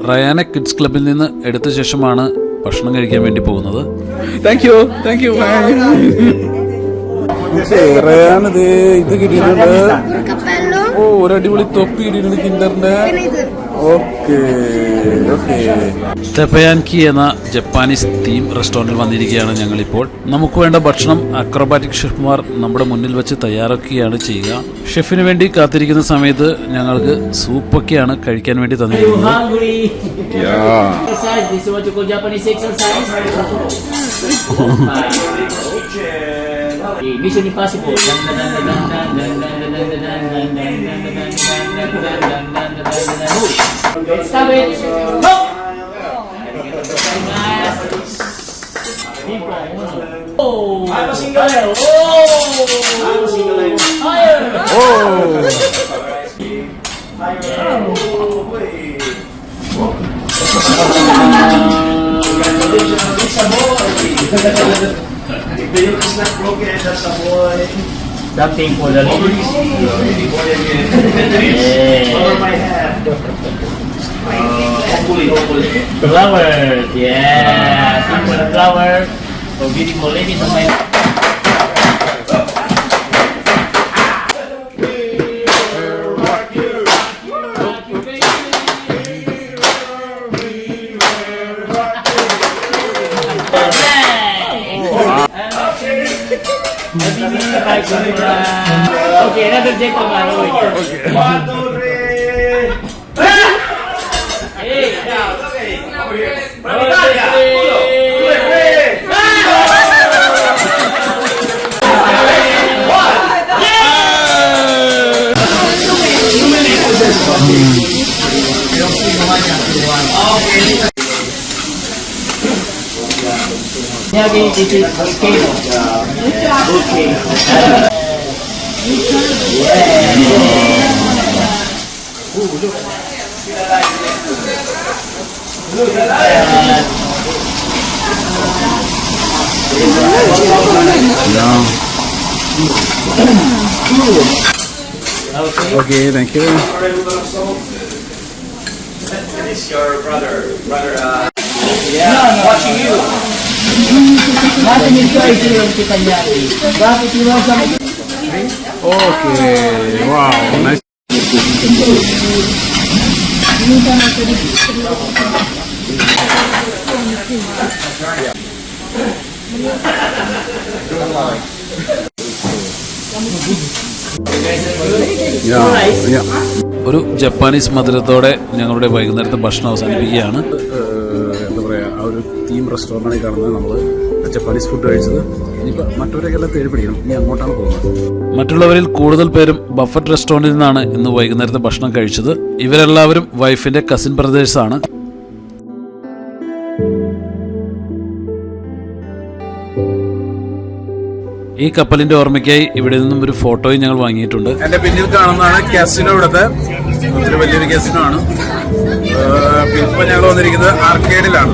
റയാനെ കിഡ്സ് ക്ലബിൽ നിന്ന് എടുത്ത ശേഷമാണ് ഭക്ഷണം കഴിക്കാൻ വേണ്ടി പോകുന്നത്. Thank you. ഇത് കിട്ടിയിട്ടുണ്ട്. ഓ, ഒരു അടിപൊളി തൊപ്പി കിട്ടിയിട്ടുണ്ട് കിൻഡറിന്റെ. ഓക്കെ. തെപ്പയാൻകി എന്ന ജപ്പാനീസ് തീം റെസ്റ്റോറൻറ്റിൽ വന്നിരിക്കുകയാണ് ഞങ്ങളിപ്പോൾ. നമുക്ക് വേണ്ട ഭക്ഷണം അക്രോബാറ്റിക് ഷെഫ്മാർ നമ്മുടെ മുന്നിൽ വെച്ച് തയ്യാറാക്കുകയാണ് ചെയ്യുക. ഷെഫിന് വേണ്ടി കാത്തിരിക്കുന്ന സമയത്ത് ഞങ്ങൾക്ക് സൂപ്പൊക്കെയാണ് കഴിക്കാൻ വേണ്ടി തന്നിരിക്കുന്നത്. Mission Impossible. Stop it. Go. Oh. I'm a single. Oh. I'm a single. Higher. Oh. If the yoke is not broken, that's a boy. Something for the ladies. Over my head. Hopefully. Flowers, yeah. Simple flower for beautiful ladies on my. Okay, another gentleman. Okay. 1, 2, 3. Hey, Over here. From Oh, Italia. yes, 1, 2, 3. yeah, this is volcano. Volcano. Okay thank you. And it's your brother, yeah, watching you. Natin yung choice yung kita niya. Bakit yung sa okay wow nice. ഒരു Japanese മധുരത്തോടെ ഞങ്ങളുടെ വൈകുന്നേരത്തെ ഭക്ഷണം അവസാനിപ്പിക്കുകയാണ്. എന്താ പറയുക, ആ ഒരു theme റെസ്റ്റോറൻ്റാണ് കാണുന്നത്. നമ്മൾ ജപ്പാനീസ് ഫുഡ് കഴിച്ചത്. ഇനിയിപ്പോൾ മറ്റവരെല്ലാം തേടി പിടിക്കണം. ഇനി അങ്ങോട്ടാണ് പോകുന്നത്. മറ്റുള്ളവരിൽ കൂടുതൽ പേരും ബഫറ്റ് റെസ്റ്റോറൻറ്റിൽ നിന്നാണ് ഇന്ന് വൈകുന്നേരത്തെ ഭക്ഷണം കഴിച്ചത്. ഇവരെല്ലാവരും വൈഫിന്റെ കസിൻ ബ്രദേഴ്സാണ്. ഈ കപ്പലിന്റെ ഓർമ്മയ്ക്കായി ഇവിടെ നിന്നും ഒരു ഫോട്ടോയും ഞങ്ങൾ വാങ്ങിയിട്ടുണ്ട്. എന്റെ പിന്നിൽ കാണുന്നതാണ് കാസിനോ. ഇവിടുത്തെ ഒത്തിരി വലിയൊരു കാസിനോ ആണ്. ഇപ്പൊ ഞങ്ങൾ വന്നിരിക്കുന്നത് ആർക്കേഡിലാണ്.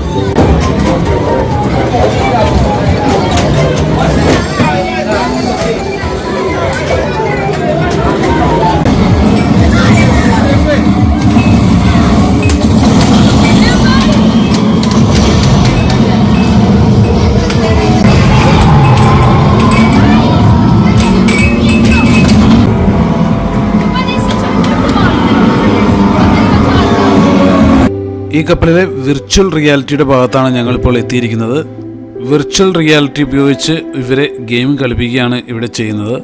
ഈ കപ്പലിലെ വിർച്വൽ റിയാലിറ്റിയുടെ ഭാഗത്താണ് ഞങ്ങളിപ്പോൾ എത്തിയിരിക്കുന്നത്. വിർച്വൽ റിയാലിറ്റി ഉപയോഗിച്ച് ഇവരെ ഗെയിം കളിപ്പിക്കുകയാണ് ഇവിടെ ചെയ്യുന്നത്.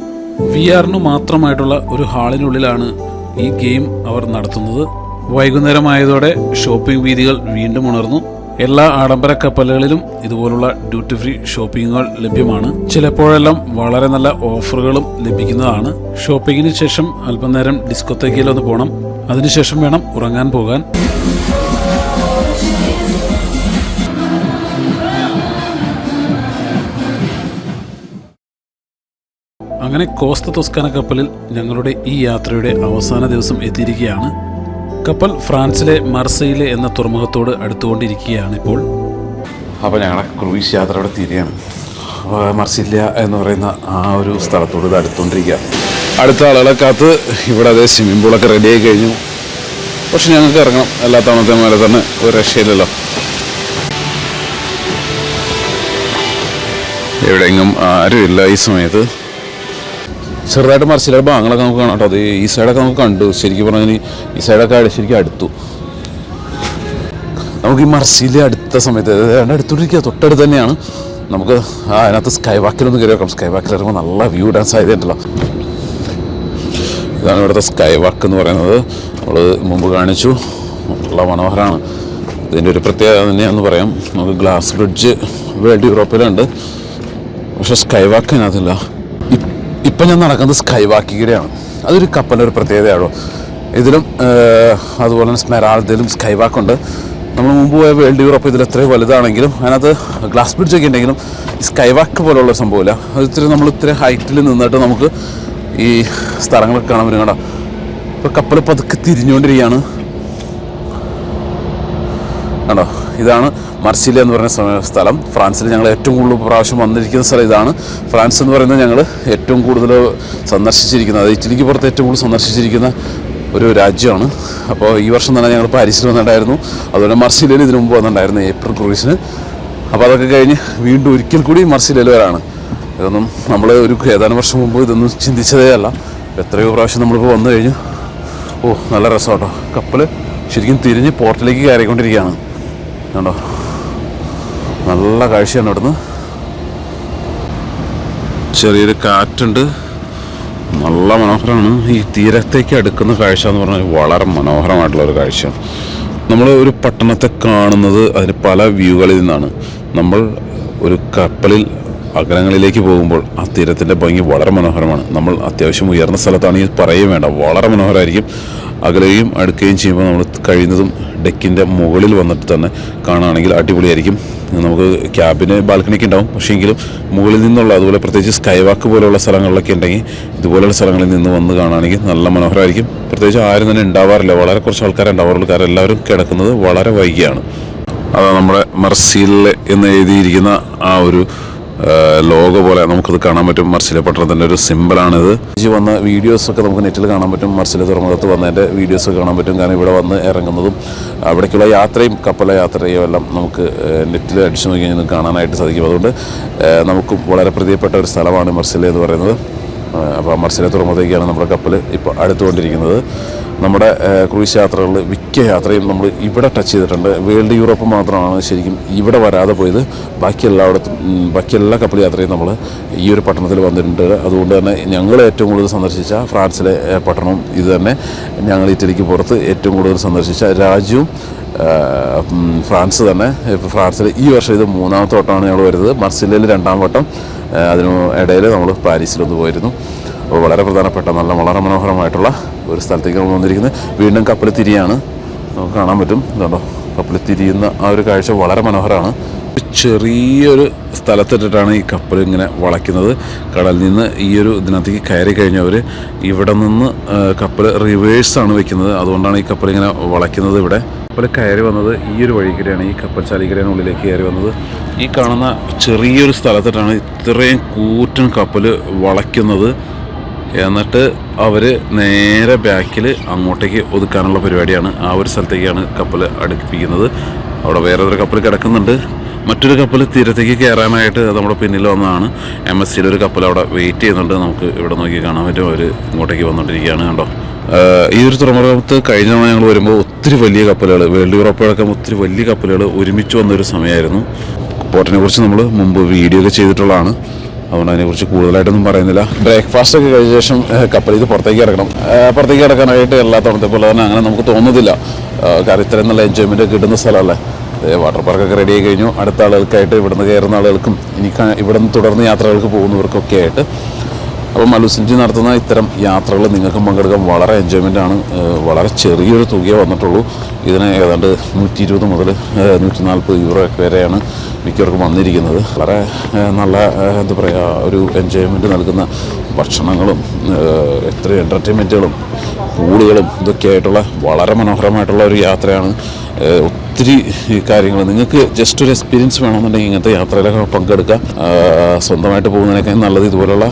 VR മാത്രമായിട്ടുള്ള ഒരു ഹാളിനുള്ളിലാണ് ഈ ഗെയിം അവർ നടത്തുന്നത്. വൈകുന്നേരമായതോടെ ഷോപ്പിംഗ് വീഥികൾ വീണ്ടും ഉണർന്നു. എല്ലാ ആഡംബര കപ്പലുകളിലും ഇതുപോലുള്ള ഡ്യൂട്ടി ഫ്രീ ഷോപ്പിങ്ങുകൾ ലഭ്യമാണ്. ചിലപ്പോഴെല്ലാം വളരെ നല്ല ഓഫറുകളും ലഭിക്കുന്നതാണ്. ഷോപ്പിങ്ങിന് ശേഷം അല്പനേരം ഡിസ്കോത്തേക്കിലൊന്ന് പോകണം. അതിനുശേഷം വേണം ഉറങ്ങാൻ പോകാൻ. അങ്ങനെ കോസ്ത ടൊസ്കാന കപ്പലിൽ ഞങ്ങളുടെ ഈ യാത്രയുടെ അവസാന ദിവസം എത്തിയിരിക്കുകയാണ്. കപ്പൽ ഫ്രാൻസിലെ മർസയിലെ എന്ന തുറമുഖത്തോട് അടുത്തുകൊണ്ടിരിക്കുകയാണ് ഇപ്പോൾ. അപ്പോൾ ഞങ്ങളുടെ ക്രൂയിസ് യാത്ര അവിടെ തീരുകയാണ്. മർസില്ല എന്ന് പറയുന്ന ആ ഒരു സ്ഥലത്തോട് ഇത് അടുത്തുകൊണ്ടിരിക്കുക. അടുത്ത ആളുകളെ കാത്ത് ഇവിടെ അതേ സ്വിമ്മിംഗ് പൂളൊക്കെ റെഡിയായി കഴിഞ്ഞു. പക്ഷെ ഞങ്ങൾക്ക് ഇറങ്ങണം. എല്ലാ തവണത്തെ പോലെ തന്നെ ഒരു രക്ഷയില്ലല്ലോ. എവിടെയെങ്കിലും ആരുമില്ല ഈ സമയത്ത്. ചെറുതായിട്ട് മർസിലയുടെ ഭാഗങ്ങളൊക്കെ നമുക്ക് കാണാം കേട്ടോ. അത് ഈ സൈഡൊക്കെ നമുക്ക് കണ്ടു. ശരിക്കും പറഞ്ഞാൽ ഈ സൈഡൊക്കെ ശരിക്കും അടുത്തു. നമുക്ക് ഈ മർസിലെ അടുത്ത സമയത്ത് അടുത്തോണ്ടിരിക്കുക, തൊട്ടടുത്ത് തന്നെയാണ്. നമുക്ക് അതിനകത്ത് സ്കൈ വാക്കിലൊന്ന് കയറി വെക്കാം. സ്കൈ വാക്കിൽ ഇറങ്ങുമ്പോൾ നല്ല വ്യൂ ഇടാൻ സാധ്യതയുണ്ടല്ലോ. ഇതാണ് ഇവിടുത്തെ സ്കൈ വാക്ക് എന്ന് പറയുന്നത്. നമ്മൾ മുമ്പ് കാണിച്ചു. നല്ല മനോഹരമാണ്. ഇതിൻ്റെ ഒരു പ്രത്യേകത തന്നെയാണെന്ന് പറയാം. നമുക്ക് ഗ്ലാസ് ബ്രിഡ്ജ് വേൾഡ് യൂറോപ്പിലുണ്ട്, പക്ഷേ സ്കൈ വാക്ക് അതിനകത്തില്ല. ഇപ്പം ഞാൻ നടക്കുന്നത് സ്കൈ വാക്കിലൂടെയാണ്. അതൊരു കപ്പലിൻ്റെ ഒരു പ്രത്യേകതയാണോ. ഇതിലും അതുപോലെ തന്നെ സ്മെറാൾഡിലും സ്കൈ വാക്കുണ്ട്. നമ്മൾ മുമ്പ് പോയ വേൾഡ് യൂറോപ്പ് ഇതിൽ എത്രയും വലുതാണെങ്കിലും അതിനകത്ത് ഗ്ലാസ് ബ്രിഡ്ജൊക്കെ ഉണ്ടെങ്കിലും സ്കൈ വാക്ക് പോലുള്ള സംഭവമില്ല. അത് നമ്മൾ ഇത്തിരി ഹൈറ്റിൽ നിന്നിട്ട് നമുക്ക് ഈ സ്ഥലങ്ങളൊക്കെ കാണാൻ പറ്റും കേട്ടോ. ഇപ്പോൾ കപ്പൽ പതുക്കെ തിരിഞ്ഞുകൊണ്ടിരിക്കുകയാണ് കേട്ടോ. ഇതാണ് മർസില എന്ന് പറയുന്ന സ്ഥലം. ഫ്രാൻസിൽ ഞങ്ങൾ ഏറ്റവും കൂടുതൽ പ്രാവശ്യം വന്നിരിക്കുന്ന സ്ഥലം ഇതാണ്. ഫ്രാൻസ് എന്ന് പറയുന്നത് ഞങ്ങൾ ഏറ്റവും കൂടുതൽ സന്ദർശിച്ചിരിക്കുന്നത്, ഇറ്റലിക്ക് പുറത്ത് ഏറ്റവും കൂടുതൽ സന്ദർശിച്ചിരിക്കുന്ന ഒരു രാജ്യമാണ്. അപ്പോൾ ഈ വർഷം തന്നെ ഞങ്ങൾ പാരീസിൽ വന്നിട്ടുണ്ടായിരുന്നു. അതുപോലെ മർസിലയിൽ ഇതിനു മുമ്പ് വന്നിട്ടുണ്ടായിരുന്നു ഏപ്രിൽ ക്രൂസിന്. അപ്പോൾ അതൊക്കെ കഴിഞ്ഞ് വീണ്ടും ഒരിക്കൽ കൂടി മർസിലയിൽ വരാണ്. ഇതൊന്നും നമ്മൾ ഒരു ഏതാനും വർഷം മുമ്പ് ഇതൊന്നും ചിന്തിച്ചതേ അല്ല. എത്രയോ പ്രാവശ്യം നമ്മളിപ്പോൾ വന്നു കഴിഞ്ഞു. നല്ല രസം കേട്ടോ. കപ്പൽ ശരിക്കും തിരിഞ്ഞ് പോർട്ടിലേക്ക് കയറിക്കൊണ്ടിരിക്കുകയാണ് കണ്ടോ. നല്ല കാഴ്ചയാണ് ഇവിടുന്ന്. ചെറിയൊരു കാറ്റുണ്ട്, നല്ല മനോഹരമാണ്. ഈ തീരത്തേക്ക് അടുക്കുന്ന കാഴ്ച എന്ന് പറഞ്ഞാൽ വളരെ മനോഹരമായിട്ടുള്ളൊരു കാഴ്ചയാണ്. നമ്മൾ ഒരു പട്ടണത്തെ കാണുന്നത് അതിന് പല വ്യൂകളിൽ നിന്നാണ്. നമ്മൾ ഒരു കപ്പലിൽ അകലങ്ങളിലേക്ക് പോകുമ്പോൾ ആ തീരത്തിൻ്റെ ഭംഗി വളരെ മനോഹരമാണ്. നമ്മൾ അത്യാവശ്യം ഉയർന്ന സ്ഥലത്താണെങ്കിൽ പറയുകയും വേണ്ട, വളരെ മനോഹരമായിരിക്കും. അകലെയും അടുക്കുകയും ചെയ്യുമ്പോൾ നമ്മൾ കഴിയുന്നതും ഡെക്കിൻ്റെ മുകളിൽ വന്നിട്ട് തന്നെ കാണുകയാണെങ്കിൽ അടിപൊളിയായിരിക്കും. നമുക്ക് ക്യാബിന് ബാൽക്കണിക്ക് ഉണ്ടാവും, പക്ഷേ എങ്കിലും മുകളിൽ നിന്നുള്ള അതുപോലെ പ്രത്യേകിച്ച് സ്കൈ വാക്ക് പോലെയുള്ള സ്ഥലങ്ങളിലൊക്കെ ഉണ്ടെങ്കിൽ ഇതുപോലെയുള്ള സ്ഥലങ്ങളിൽ നിന്ന് വന്ന് കാണുകയാണെങ്കിൽ നല്ല മനോഹരമായിരിക്കും. പ്രത്യേകിച്ച് ആരും തന്നെ ഉണ്ടാവാറില്ല, വളരെ കുറച്ച് ആൾക്കാരെ ഉണ്ടാവാറുള്ളൂ. കാരണം എല്ലാവരും കിടക്കുന്നത് വളരെ വൈകിയാണ്. അതാ നമ്മുടെ മർസീൽ എന്ന് എഴുതിയിരിക്കുന്ന ആ ഒരു ലോഗോ പോലെ നമുക്കത് കാണാൻ പറ്റും. മർസിലെ പട്ടണത്തിൻ്റെ ഒരു സിമ്പിളാണിത്. വന്ന വീഡിയോസൊക്കെ നമുക്ക് നെറ്റിൽ കാണാൻ പറ്റും. മർസിലെ തുറമുഖത്ത് വന്നതിൻ്റെ വീഡിയോസൊക്കെ കാണാൻ പറ്റും. കാരണം ഇവിടെ വന്ന് ഇറങ്ങുന്നതും അവിടേക്കുള്ള യാത്രയും കപ്പലിലെ യാത്രയും എല്ലാം നമുക്ക് നെറ്റിൽ അടിച്ചു നോക്കി കഴിഞ്ഞാൽ കാണാനായിട്ട് സാധിക്കും. അതുകൊണ്ട് നമുക്കും വളരെ പ്രിയപ്പെട്ട ഒരു സ്ഥലമാണ് മർസിലെ എന്ന് പറയുന്നത്. അപ്പോൾ മർസിലെ തുറമുഖത്തേക്കാണ് നമ്മുടെ കപ്പൽ ഇപ്പോൾ അടുത്തുകൊണ്ടിരിക്കുന്നത്. നമ്മുടെ ക്രൂയിസ് യാത്രകളിൽ മിക്ക യാത്രയും നമ്മൾ ഇവിടെ ടച്ച് ചെയ്തിട്ടുണ്ട്. വേൾഡ് യൂറോപ്പ് മാത്രമാണ് ശരിക്കും ഇവിടെ വരാതെ പോയത്. ബാക്കി എല്ലാ കപ്പൽ യാത്രയും നമ്മൾ ഈ ഒരു പട്ടണത്തിൽ വന്നിട്ടുണ്ട്. അതുകൊണ്ട് തന്നെ ഞങ്ങൾ ഏറ്റവും കൂടുതൽ സന്ദർശിച്ച ഫ്രാൻസിലെ പട്ടണവും ഇത് തന്നെ. ഞങ്ങൾ ഇറ്റലിക്ക് പുറത്ത് ഏറ്റവും കൂടുതൽ സന്ദർശിച്ച രാജ്യവും ഫ്രാൻസ് തന്നെ. ഇപ്പോൾ ഫ്രാൻസിൽ ഈ വർഷം ഇത് 3ാമത്തെ വട്ടമാണ് ഞങ്ങൾ വരുന്നത്. മർസിലയിൽ 2ാം വട്ടം. അതിന് ഇടയിൽ നമ്മൾ പാരീസിലൊന്ന് പോയിരുന്നു. അപ്പോൾ വളരെ പ്രധാനപ്പെട്ട വളരെ മനോഹരമായിട്ടുള്ള ഒരു സ്ഥലത്തേക്ക് നമ്മൾ വന്നിരിക്കുന്നത്. വീണ്ടും കപ്പൽ തിരിയാണ്, നമുക്ക് കാണാൻ പറ്റും. ഇതുണ്ടോ, കപ്പൽ തിരിയുന്ന ആ ഒരു കാഴ്ച വളരെ മനോഹരമാണ്. ചെറിയൊരു സ്ഥലത്തിട്ടിട്ടാണ് ഈ കപ്പൽ ഇങ്ങനെ വളയ്ക്കുന്നത്. കടലിൽ നിന്ന് ഈ ഒരു ഇതിനകത്തേക്ക് കയറി കഴിഞ്ഞവർ ഇവിടെ നിന്ന് കപ്പൽ റിവേഴ്സാണ് വെക്കുന്നത്. അതുകൊണ്ടാണ് ഈ കപ്പൽ ഇങ്ങനെ വളയ്ക്കുന്നത്. ഇവിടെ കപ്പൽ കയറി വന്നത് ഈ ഒരു വഴിക്കടെയാണ്, ഈ കപ്പൽ ചാലിക്കരയാണ് ഉള്ളിലേക്ക് കയറി വന്നത്. ഈ കാണുന്ന ചെറിയൊരു സ്ഥലത്തിട്ടാണ് ഇത്രയും കൂറ്റൻ കപ്പൽ വളയ്ക്കുന്നത്. എന്നിട്ട് അവർ നേരെ ബാക്കിൽ അങ്ങോട്ടേക്ക് ഒതുക്കാനുള്ള പരിപാടിയാണ്. ആ ഒരു സ്ഥലത്തേക്കാണ് കപ്പൽ അടുപ്പിക്കുന്നത്. അവിടെ വേറൊരു കപ്പൽ കിടക്കുന്നുണ്ട്. മറ്റൊരു കപ്പൽ തീരത്തേക്ക് കയറാനായിട്ട് നമ്മുടെ പിന്നിൽ വന്നതാണ്. MSCയുടെ ഒരു കപ്പൽ അവിടെ വെയിറ്റ് ചെയ്യുന്നുണ്ട്. നമുക്ക് ഇവിടെ നോക്കി കാണാൻ പറ്റും, അവർ ഇങ്ങോട്ടേക്ക് വന്നുകൊണ്ടിരിക്കുകയാണ്. കണ്ടോ, ഈ ഒരു തുറമുഖത്ത് കഴിഞ്ഞ തവണ ഞങ്ങൾ വരുമ്പോൾ ഒത്തിരി വലിയ കപ്പലുകൾ, വേൾഡ് യൂറോപ്പിലടക്കം ഒത്തിരി വലിയ കപ്പലുകൾ ഒരുമിച്ച് വന്നൊരു സമയമായിരുന്നു. പോർട്ടിനെ കുറിച്ച് നമ്മൾ മുമ്പ് വീഡിയോ ഒക്കെ ചെയ്തിട്ടുള്ളതാണ്. അതുകൊണ്ട് അതിനെക്കുറിച്ച് കൂടുതലായിട്ടൊന്നും പറയുന്നില്ല. ബ്രേക്ക്ഫാസ്റ്റ് ഒക്കെ കഴിഞ്ഞ ശേഷം കപ്പലിൽ പുറത്തേക്ക് ഇറക്കണം. പുറത്തേക്ക് ഇറക്കാനായിട്ട് എല്ലാ തവണത്തെ പോലെ തന്നെ അങ്ങനെ നമുക്ക് തോന്നുന്നില്ല. കാരണം ഇത്രയും നല്ല എൻജോയ്മെൻറ്റ് കിട്ടുന്ന സ്ഥലമല്ലേ. വാട്ടർ പാർക്കൊക്കെ റെഡി ആയി കഴിഞ്ഞു. അടുത്ത ആളുകൾക്കായിട്ട് ഇവിടുന്ന് കയറുന്ന ആളുകൾക്കും ഇനി ഇവിടുന്ന് തുടർന്ന് യാത്രകൾക്ക് പോകുന്നവർക്കൊക്കെ ആയിട്ട്. അപ്പോൾ മലൂസിൻജി നടത്തുന്ന ഇത്തരം യാത്രകൾ നിങ്ങൾക്കും പങ്കെടുക്കാൻ വളരെ എൻജോയ്മെൻ്റ് ആണ്. വളരെ ചെറിയൊരു തുകയെ വന്നിട്ടുള്ളൂ. ഇതിന് ഏതാണ്ട് 120 മുതൽ 140 യൂറോ വരെയാണ് മിക്കവർക്കും വന്നിരിക്കുന്നത്. വളരെ നല്ല എന്താ പറയുക, ഒരു എൻജോയ്മെൻറ്റ് നൽകുന്ന ഭക്ഷണങ്ങളും എത്ര എൻ്റർടൈൻമെൻറ്റുകളും പൂളുകളും ഇതൊക്കെ ആയിട്ടുള്ള വളരെ മനോഹരമായിട്ടുള്ള ഒരു യാത്രയാണ്. ഒത്തിരി കാര്യങ്ങൾ നിങ്ങൾക്ക് ജസ്റ്റ് ഒരു എക്സ്പീരിയൻസ് വേണമെന്നുണ്ടെങ്കിൽ ഇങ്ങനത്തെ യാത്രയിലൊക്കെ പങ്കെടുക്കുക. സ്വന്തമായിട്ട് പോകുന്നതിനേക്കാൾ നല്ലത് ഇതുപോലുള്ള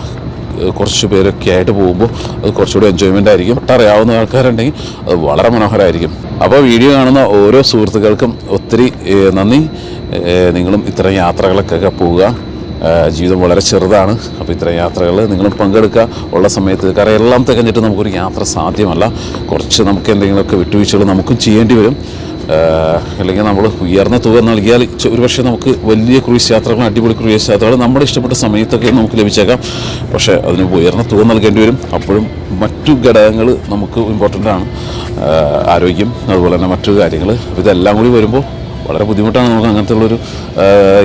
കുറച്ച് പേരൊക്കെ ആയിട്ട് പോകുമ്പോൾ അത് കുറച്ചുകൂടി എൻജോയ്മെൻ്റ് ആയിരിക്കും. അറിയാവുന്ന ആൾക്കാരുണ്ടെങ്കിൽ അത് വളരെ മനോഹരമായിരിക്കും. അപ്പോൾ വീഡിയോ കാണുന്ന ഓരോ സുഹൃത്തുക്കൾക്കും ഒത്തിരി നന്ദി. നിങ്ങളും ഇത്തരം യാത്രകളൊക്കെ പോവുക. ജീവിതം വളരെ ചെറുതാണ്. അപ്പോൾ ഇത്തരം യാത്രകൾ നിങ്ങളും പങ്കെടുക്കുക ഉള്ള സമയത്ത്. കാരണം എല്ലാം തികഞ്ഞിട്ട് നമുക്കൊരു യാത്ര സാധ്യമല്ല. കുറച്ച് നമുക്ക് എന്തെങ്കിലുമൊക്കെ വിട്ടുവീഴ്ചകൾ നമുക്കും ചെയ്യേണ്ടി വരും. അല്ലെങ്കിൽ നമ്മൾ ഉയർന്ന തുക നൽകിയാൽ ഒരുപക്ഷെ നമുക്ക് വലിയ ക്രൂയിസ് യാത്രകൾ, അടിപൊളി ക്രൂയിസ് യാത്രകൾ നമ്മുടെ ഇഷ്ടപ്പെട്ട സമയത്തൊക്കെ നമുക്ക് ലഭിച്ചേക്കാം. പക്ഷേ അതിന് ഉയർന്ന തുക നൽകേണ്ടി വരും. അപ്പോഴും മറ്റു ഘടകങ്ങൾ നമുക്ക് ഇമ്പോർട്ടൻ്റ് ആണ്. ആരോഗ്യം, അതുപോലെ തന്നെ മറ്റു കാര്യങ്ങൾ. ഇതെല്ലാം കൂടി വരുമ്പോൾ വളരെ ബുദ്ധിമുട്ടാണ് നമുക്ക് അങ്ങനത്തെ ഉള്ളൊരു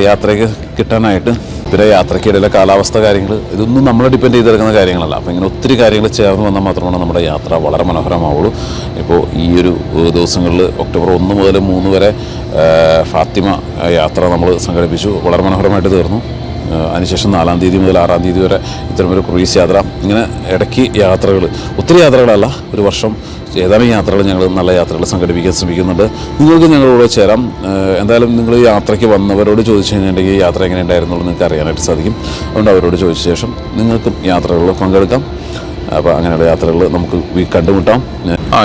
യാത്രയ്ക്ക് കിട്ടാനായിട്ട്. പിന്നെ യാത്രയ്ക്കിടയിലെ കാലാവസ്ഥ കാര്യങ്ങൾ ഇതൊന്നും നമ്മളെ ഡിപ്പെൻഡ് ചെയ്തെടുക്കുന്ന കാര്യങ്ങളല്ല. അപ്പോൾ ഇങ്ങനെ ഒത്തിരി കാര്യങ്ങൾ ചേർന്ന് വന്നാൽ മാത്രമാണ് നമ്മുടെ യാത്ര വളരെ മനോഹരമാവുള്ളൂ. ഇപ്പോൾ ഈ ഒരു ദിവസങ്ങളിൽ ഒക്ടോബർ 1 മുതൽ 3 വരെ ഫാത്തിമ യാത്ര നമ്മൾ സംഘടിപ്പിച്ചു. വളരെ മനോഹരമായിട്ട് തീർന്നു. അതിനുശേഷം 4-ാം തീയതി മുതൽ 6-ാം തീയതി വരെ ഇത്തരമൊരു ക്രൂയിസ് യാത്ര. ഇങ്ങനെ ഇടയ്ക്ക് യാത്രകൾ, ഒത്തിരി യാത്രകളല്ല, ഒരു വർഷം ഏതാനും യാത്രകൾ ഞങ്ങൾ നല്ല യാത്രകൾ സംഘടിപ്പിക്കാൻ ശ്രമിക്കുന്നുണ്ട്. നിങ്ങൾക്ക് ഞങ്ങളോട് ചേരാം. എന്തായാലും നിങ്ങൾ യാത്രയ്ക്ക് വന്നവരോട് ചോദിച്ചു കഴിഞ്ഞിട്ടുണ്ടെങ്കിൽ യാത്ര എങ്ങനെ ഉണ്ടായിരുന്നുള്ളൂ നിങ്ങൾക്ക് അറിയാനായിട്ട് സാധിക്കും. അതുകൊണ്ട് അവരോട് ചോദിച്ച ശേഷം നിങ്ങൾക്കും യാത്രകളിൽ പങ്കെടുക്കാം. അപ്പോൾ അങ്ങനെയുള്ള യാത്രകൾ നമുക്ക് കണ്ടുമുട്ടാം.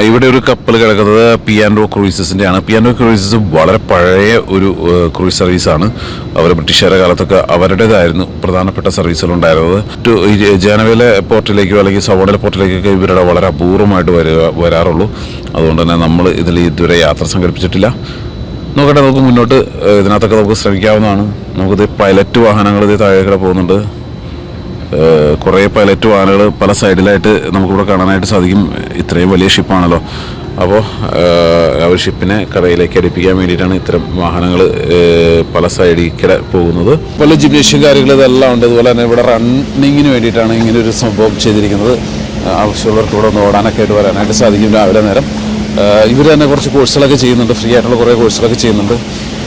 ഇവിടെ ഒരു കപ്പൽ കിടക്കുന്നത് പിയാൻഡോ ക്രൂയിസസിൻ്റെ ആണ്. പിയാൻഡോ ക്രൂയിസസ് വളരെ പഴയ ഒരു ക്രൂയിസ് സർവീസാണ്. അവർ ബ്രിട്ടീഷുകാരുടെ കാലത്തൊക്കെ അവരുടേതായിരുന്നു പ്രധാനപ്പെട്ട സർവീസുകളുണ്ടായിരുന്നത്. ജാനവേല പോർട്ടിലേക്കോ അല്ലെങ്കിൽ സവോഡല പോർട്ടിലേക്കൊക്കെ ഇവരുടെ വളരെ അപൂർവമായിട്ട് വരാറുള്ളൂ. അതുകൊണ്ട് തന്നെ നമ്മൾ ഇതിൽ ഇതുവരെ യാത്ര സംഘടിപ്പിച്ചിട്ടില്ല. നോക്കട്ടെ, നമുക്ക് മുന്നോട്ട് ഇതിനകത്തൊക്കെ നമുക്ക് ശ്രമിക്കാവുന്നതാണ്. നമുക്കിത് പൈലറ്റ് വാഹനങ്ങൾ ഇത് താഴേക്കൂടെ പോകുന്നുണ്ട്. കുറേ പൈലറ്റ് വാഹനങ്ങൾ പല സൈഡിലായിട്ട് നമുക്കിവിടെ കാണാനായിട്ട് സാധിക്കും. ഇത്രയും വലിയ ഷിപ്പാണല്ലോ. അപ്പോൾ അവർ ഷിപ്പിനെ കടയിലേക്ക് അടുപ്പിക്കാൻ വേണ്ടിയിട്ടാണ് ഇത്തരം വാഹനങ്ങൾ പല സൈഡിൽ പോകുന്നത്. പല ജിംനേഷ്യം കാര്യങ്ങൾ ഇതെല്ലാം ഉണ്ട്. അതുപോലെ തന്നെ ഇവിടെ റണ്ണിങ്ങിന് വേണ്ടിയിട്ടാണ് ഇങ്ങനെ ഒരു സംഭവം ചെയ്തിരിക്കുന്നത്. ആവശ്യമുള്ളവർക്ക് ഇവിടെ ഒന്ന് ഓടാനൊക്കെ ആയിട്ട് വരാനായിട്ട് സാധിക്കും രാവിലെ നേരം. ഇവർ തന്നെ കുറച്ച് കോഴ്സുകളൊക്കെ ചെയ്യുന്നുണ്ട്, ഫ്രീ ആയിട്ടുള്ള കുറേ കോഴ്സുകളൊക്കെ ചെയ്യുന്നുണ്ട്.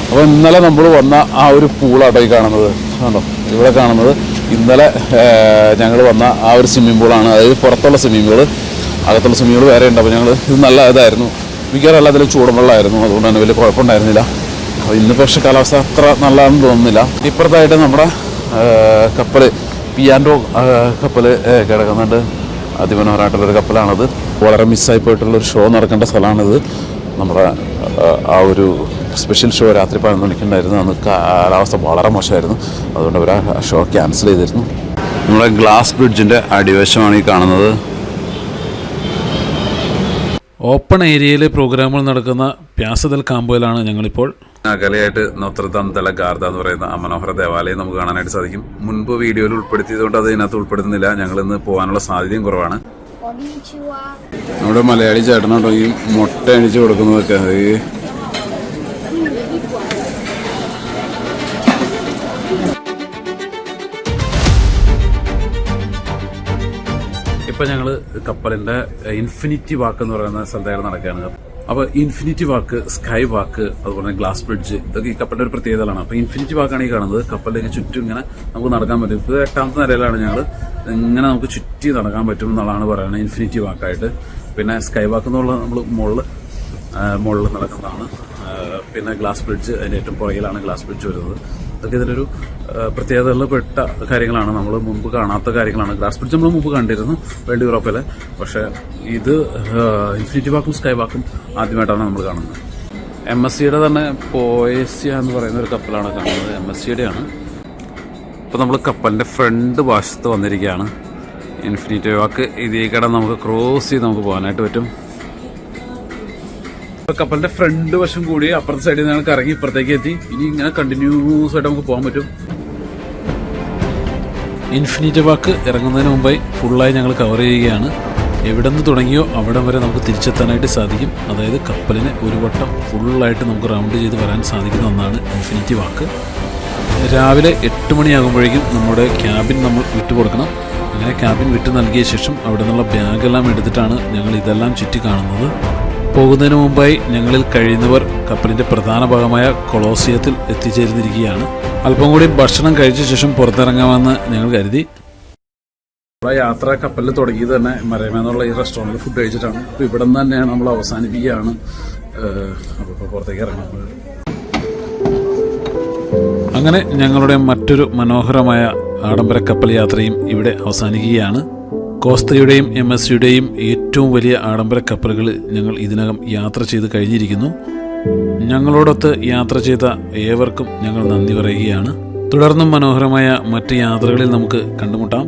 അപ്പോൾ ഇന്നലെ നമ്മൾ വന്ന ആ ഒരു പൂളാട്ടോ ഈ കാണുന്നത്. ആണോ ഇവിടെ കാണുന്നത്? ഇന്നലെ ഞങ്ങൾ വന്ന ആ ഒരു സ്വിമ്മിംഗ് പൂളാണ്. അതായത് പുറത്തുള്ള സ്വിമ്മിംഗ് പൂള്, അകത്തുള്ള സ്വിമ്മിംഗ് പൂൾ വേറെ ഉണ്ട്. അപ്പോൾ ഞങ്ങൾ ഇത് നല്ല ഇതായിരുന്നു. മിക്കവാറും എല്ലാത്തിലും ചൂടുവെള്ളമായിരുന്നു. അതുകൊണ്ട് തന്നെ വലിയ കുഴപ്പമുണ്ടായിരുന്നില്ല. അപ്പോൾ ഇന്ന് പക്ഷേ കാലാവസ്ഥ അത്ര നല്ലതാണെന്ന് തോന്നുന്നില്ല. ഇപ്പുറത്തായിട്ട് നമ്മുടെ കപ്പൽ പിയാൻഡോ കപ്പൽ കിടക്കുന്നുണ്ട്. അതിമനോഹരമായിട്ടുള്ളൊരു കപ്പലാണത്. വളരെ മിസ്സായി പോയിട്ടുള്ളൊരു ഷോ നടക്കേണ്ട സ്ഥലമാണിത്. നമ്മുടെ ആ ഒരു സ്പെഷ്യൽ ഷോ രാത്രി 11 മണിക്കുണ്ടായിരുന്നു. അന്ന് കാലാവസ്ഥ വളരെ മോശമായിരുന്നു. അതുകൊണ്ട് അവർ ആ ഷോ ക്യാൻസൽ ചെയ്തിരുന്നു. നമ്മുടെ ഗ്ലാസ് ബ്രിഡ്ജിൻ്റെ അടിവശമാണ് ഈ കാണുന്നത്. ഓപ്പൺ ഏരിയയിൽ പ്രോഗ്രാമുകൾ നടക്കുന്ന പ്യാസദൽ കാമ്പോയിലാണ് ഞങ്ങളിപ്പോൾ. അകലെയായിട്ട് നോത്രദാം ദ ല ഗാർദ എന്ന് പറയുന്ന ആ മനോഹര ദേവാലയം നമുക്ക് കാണാനായിട്ട് സാധിക്കും. മുൻപ് വീഡിയോയിൽ ഉൾപ്പെടുത്തിയതുകൊണ്ട് അത് ഇതിനകത്ത് ഉൾപ്പെടുത്തുന്നില്ല. ഞങ്ങൾ ഇന്ന് പോകാനുള്ള സാധ്യതയും കുറവാണ്. നമ്മുടെ മലയാളി ചേട്ടനോട്ടോ ഈ മുട്ട അണിച്ച് കൊടുക്കുന്നതൊക്കെ. ഇപ്പം ഞങ്ങൾ കപ്പലിൻ്റെ ഇൻഫിനിറ്റി വാക്ക് എന്ന് പറയുന്ന സ്ഥലത്തായിട്ട് നടക്കുകയാണ്. അപ്പോൾ ഇൻഫിനിറ്റി വാക്ക്, സ്കൈ വാക്ക്, അതുപോലെ തന്നെ ഗ്ലാസ് ബ്രിഡ്ജ്, ഇതൊക്കെ ഈ കപ്പലിൻ്റെ ഒരു പ്രത്യേകതകളാണ്. അപ്പോൾ ഇൻഫിനിറ്റി വാക്കാണ് ഈ കാണുന്നത്. കപ്പലിലേക്ക് ചുറ്റും ഇങ്ങനെ നമുക്ക് നടക്കാൻ പറ്റും. ഇപ്പോൾ 8ാമത്തെ നിലയിലാണ് ഞങ്ങൾ. ഇങ്ങനെ നമുക്ക് ചുറ്റി നടക്കാൻ പറ്റും എന്നുള്ളതാണ് പറയുന്നത് ഇൻഫിനിറ്റി വാക്കായിട്ട്. പിന്നെ സ്കൈ വാക്ക് എന്നുള്ളത് നമ്മൾ മുകളിൽ നടക്കുന്നതാണ്. പിന്നെ ഗ്ലാസ് ബ്രിഡ്ജ്, അതിൻ്റെ ഏറ്റവും പുറകിലാണ് ഗ്ലാസ് ബ്രിഡ്ജ് വരുന്നത്. ഇതൊക്കെ ഇതിലൊരു പ്രത്യേകതകളിൽപ്പെട്ട കാര്യങ്ങളാണ്. നമ്മൾ മുമ്പ് കാണാത്ത കാര്യങ്ങളാണ്. ഗ്ലാസ് ബ്രിഡ്ജ് നമ്മൾ മുമ്പ് കണ്ടിരുന്നു വേൾഡ് യൂറോപ്പിലെ. പക്ഷേ ഇത് ഇൻഫിനിറ്റി വാക്കും സ്കൈ വാക്കും ആദ്യമായിട്ടാണ് നമ്മൾ കാണുന്നത്. MSCയുടെ തന്നെ പോയേഷ്യ എന്ന് പറയുന്ന ഒരു കപ്പലാണ് കാണുന്നത്. MSCയുടെയാണ്. ഇപ്പോൾ നമ്മൾ കപ്പലിൻ്റെ ഫ്രണ്ട് വശത്ത് വന്നിരിക്കുകയാണ്. ഇൻഫിനിറ്റി വാക്ക് ഇതേ കട നമുക്ക് ക്രോസ് ചെയ്ത് നമുക്ക് പോകാനായിട്ട് പറ്റും. കപ്പലിന്റെ ഫ്രണ്ട് വശം കൂടി അപ്പുറത്തെ സൈഡിൽ നിന്ന് ഞങ്ങൾക്ക് ഇറങ്ങി ഇപ്പുറത്തേക്ക് എത്തി. ഇനി ഇങ്ങനെ കണ്ടിന്യൂസ് ആയിട്ട് നമുക്ക് പോകാൻ പറ്റും. ഇൻഫിനിറ്റി വാക്ക് ഇറങ്ങുന്നതിന് മുമ്പായി ഫുള്ളായി ഞങ്ങൾ കവർ ചെയ്യുകയാണ്. എവിടെ നിന്ന് തുടങ്ങിയോ അവിടം വരെ നമുക്ക് തിരിച്ചെത്താനായിട്ട് സാധിക്കും. അതായത് കപ്പലിനെ ഒരു വട്ടം ഫുള്ളായിട്ട് നമുക്ക് റൗണ്ട് ചെയ്ത് വരാൻ സാധിക്കുന്ന ഒന്നാണ് ഇൻഫിനിറ്റി വാക്ക്. രാവിലെ 8 മണിയാകുമ്പോഴേക്കും നമ്മുടെ ക്യാബിൻ നമ്മൾ വിട്ടുകൊടുക്കണം. അങ്ങനെ ക്യാബിൻ വിട്ടു നൽകിയ ശേഷം അവിടെ നിന്നുള്ള ബാഗെല്ലാം എടുത്തിട്ടാണ് ഞങ്ങൾ ഇതെല്ലാം ചുറ്റി കാണുന്നത്. പോകുന്നതിന് മുമ്പായി ഞങ്ങളിൽ കഴിയുന്നവർ കപ്പലിൻ്റെ പ്രധാന ഭാഗമായ കൊളോസിയത്തിൽ എത്തിച്ചേർന്നിരിക്കുകയാണ്. അല്പം കൂടി ഭക്ഷണം കഴിച്ച ശേഷം പുറത്തിറങ്ങാമെന്ന് ഞങ്ങൾ കരുതി. യാത്ര കപ്പലിൽ തുടങ്ങിയത് തന്നെ മരമ എന്നുള്ള ഈ റെസ്റ്റോറൻറ്റിൽ ഫുഡ് കഴിച്ചിട്ടാണ്. അപ്പോൾ ഇവിടെ നിന്ന് തന്നെ നമ്മൾ അവസാനിപ്പിക്കുകയാണ്. അപ്പോൾ പുറത്തേക്ക് ഇറങ്ങുന്നത്. അങ്ങനെ ഞങ്ങളുടെ മറ്റൊരു മനോഹരമായ ആഡംബര കപ്പൽ യാത്രയും ഇവിടെ അവസാനിക്കുകയാണ്. കോസ്തയുടെയും MSCയുടെയും ഏറ്റവും വലിയ ആഡംബര കപ്പലുകളിൽ ഞങ്ങൾ ഇതിനകം യാത്ര ചെയ്ത് കഴിഞ്ഞിരിക്കുന്നു. ഞങ്ങളോടൊത്ത് യാത്ര ചെയ്ത ഏവർക്കും ഞങ്ങൾ നന്ദി പറയുകയാണ്. തുടർന്നും മനോഹരമായ മറ്റ് യാത്രകളിൽ നമുക്ക് കണ്ടുമുട്ടാം.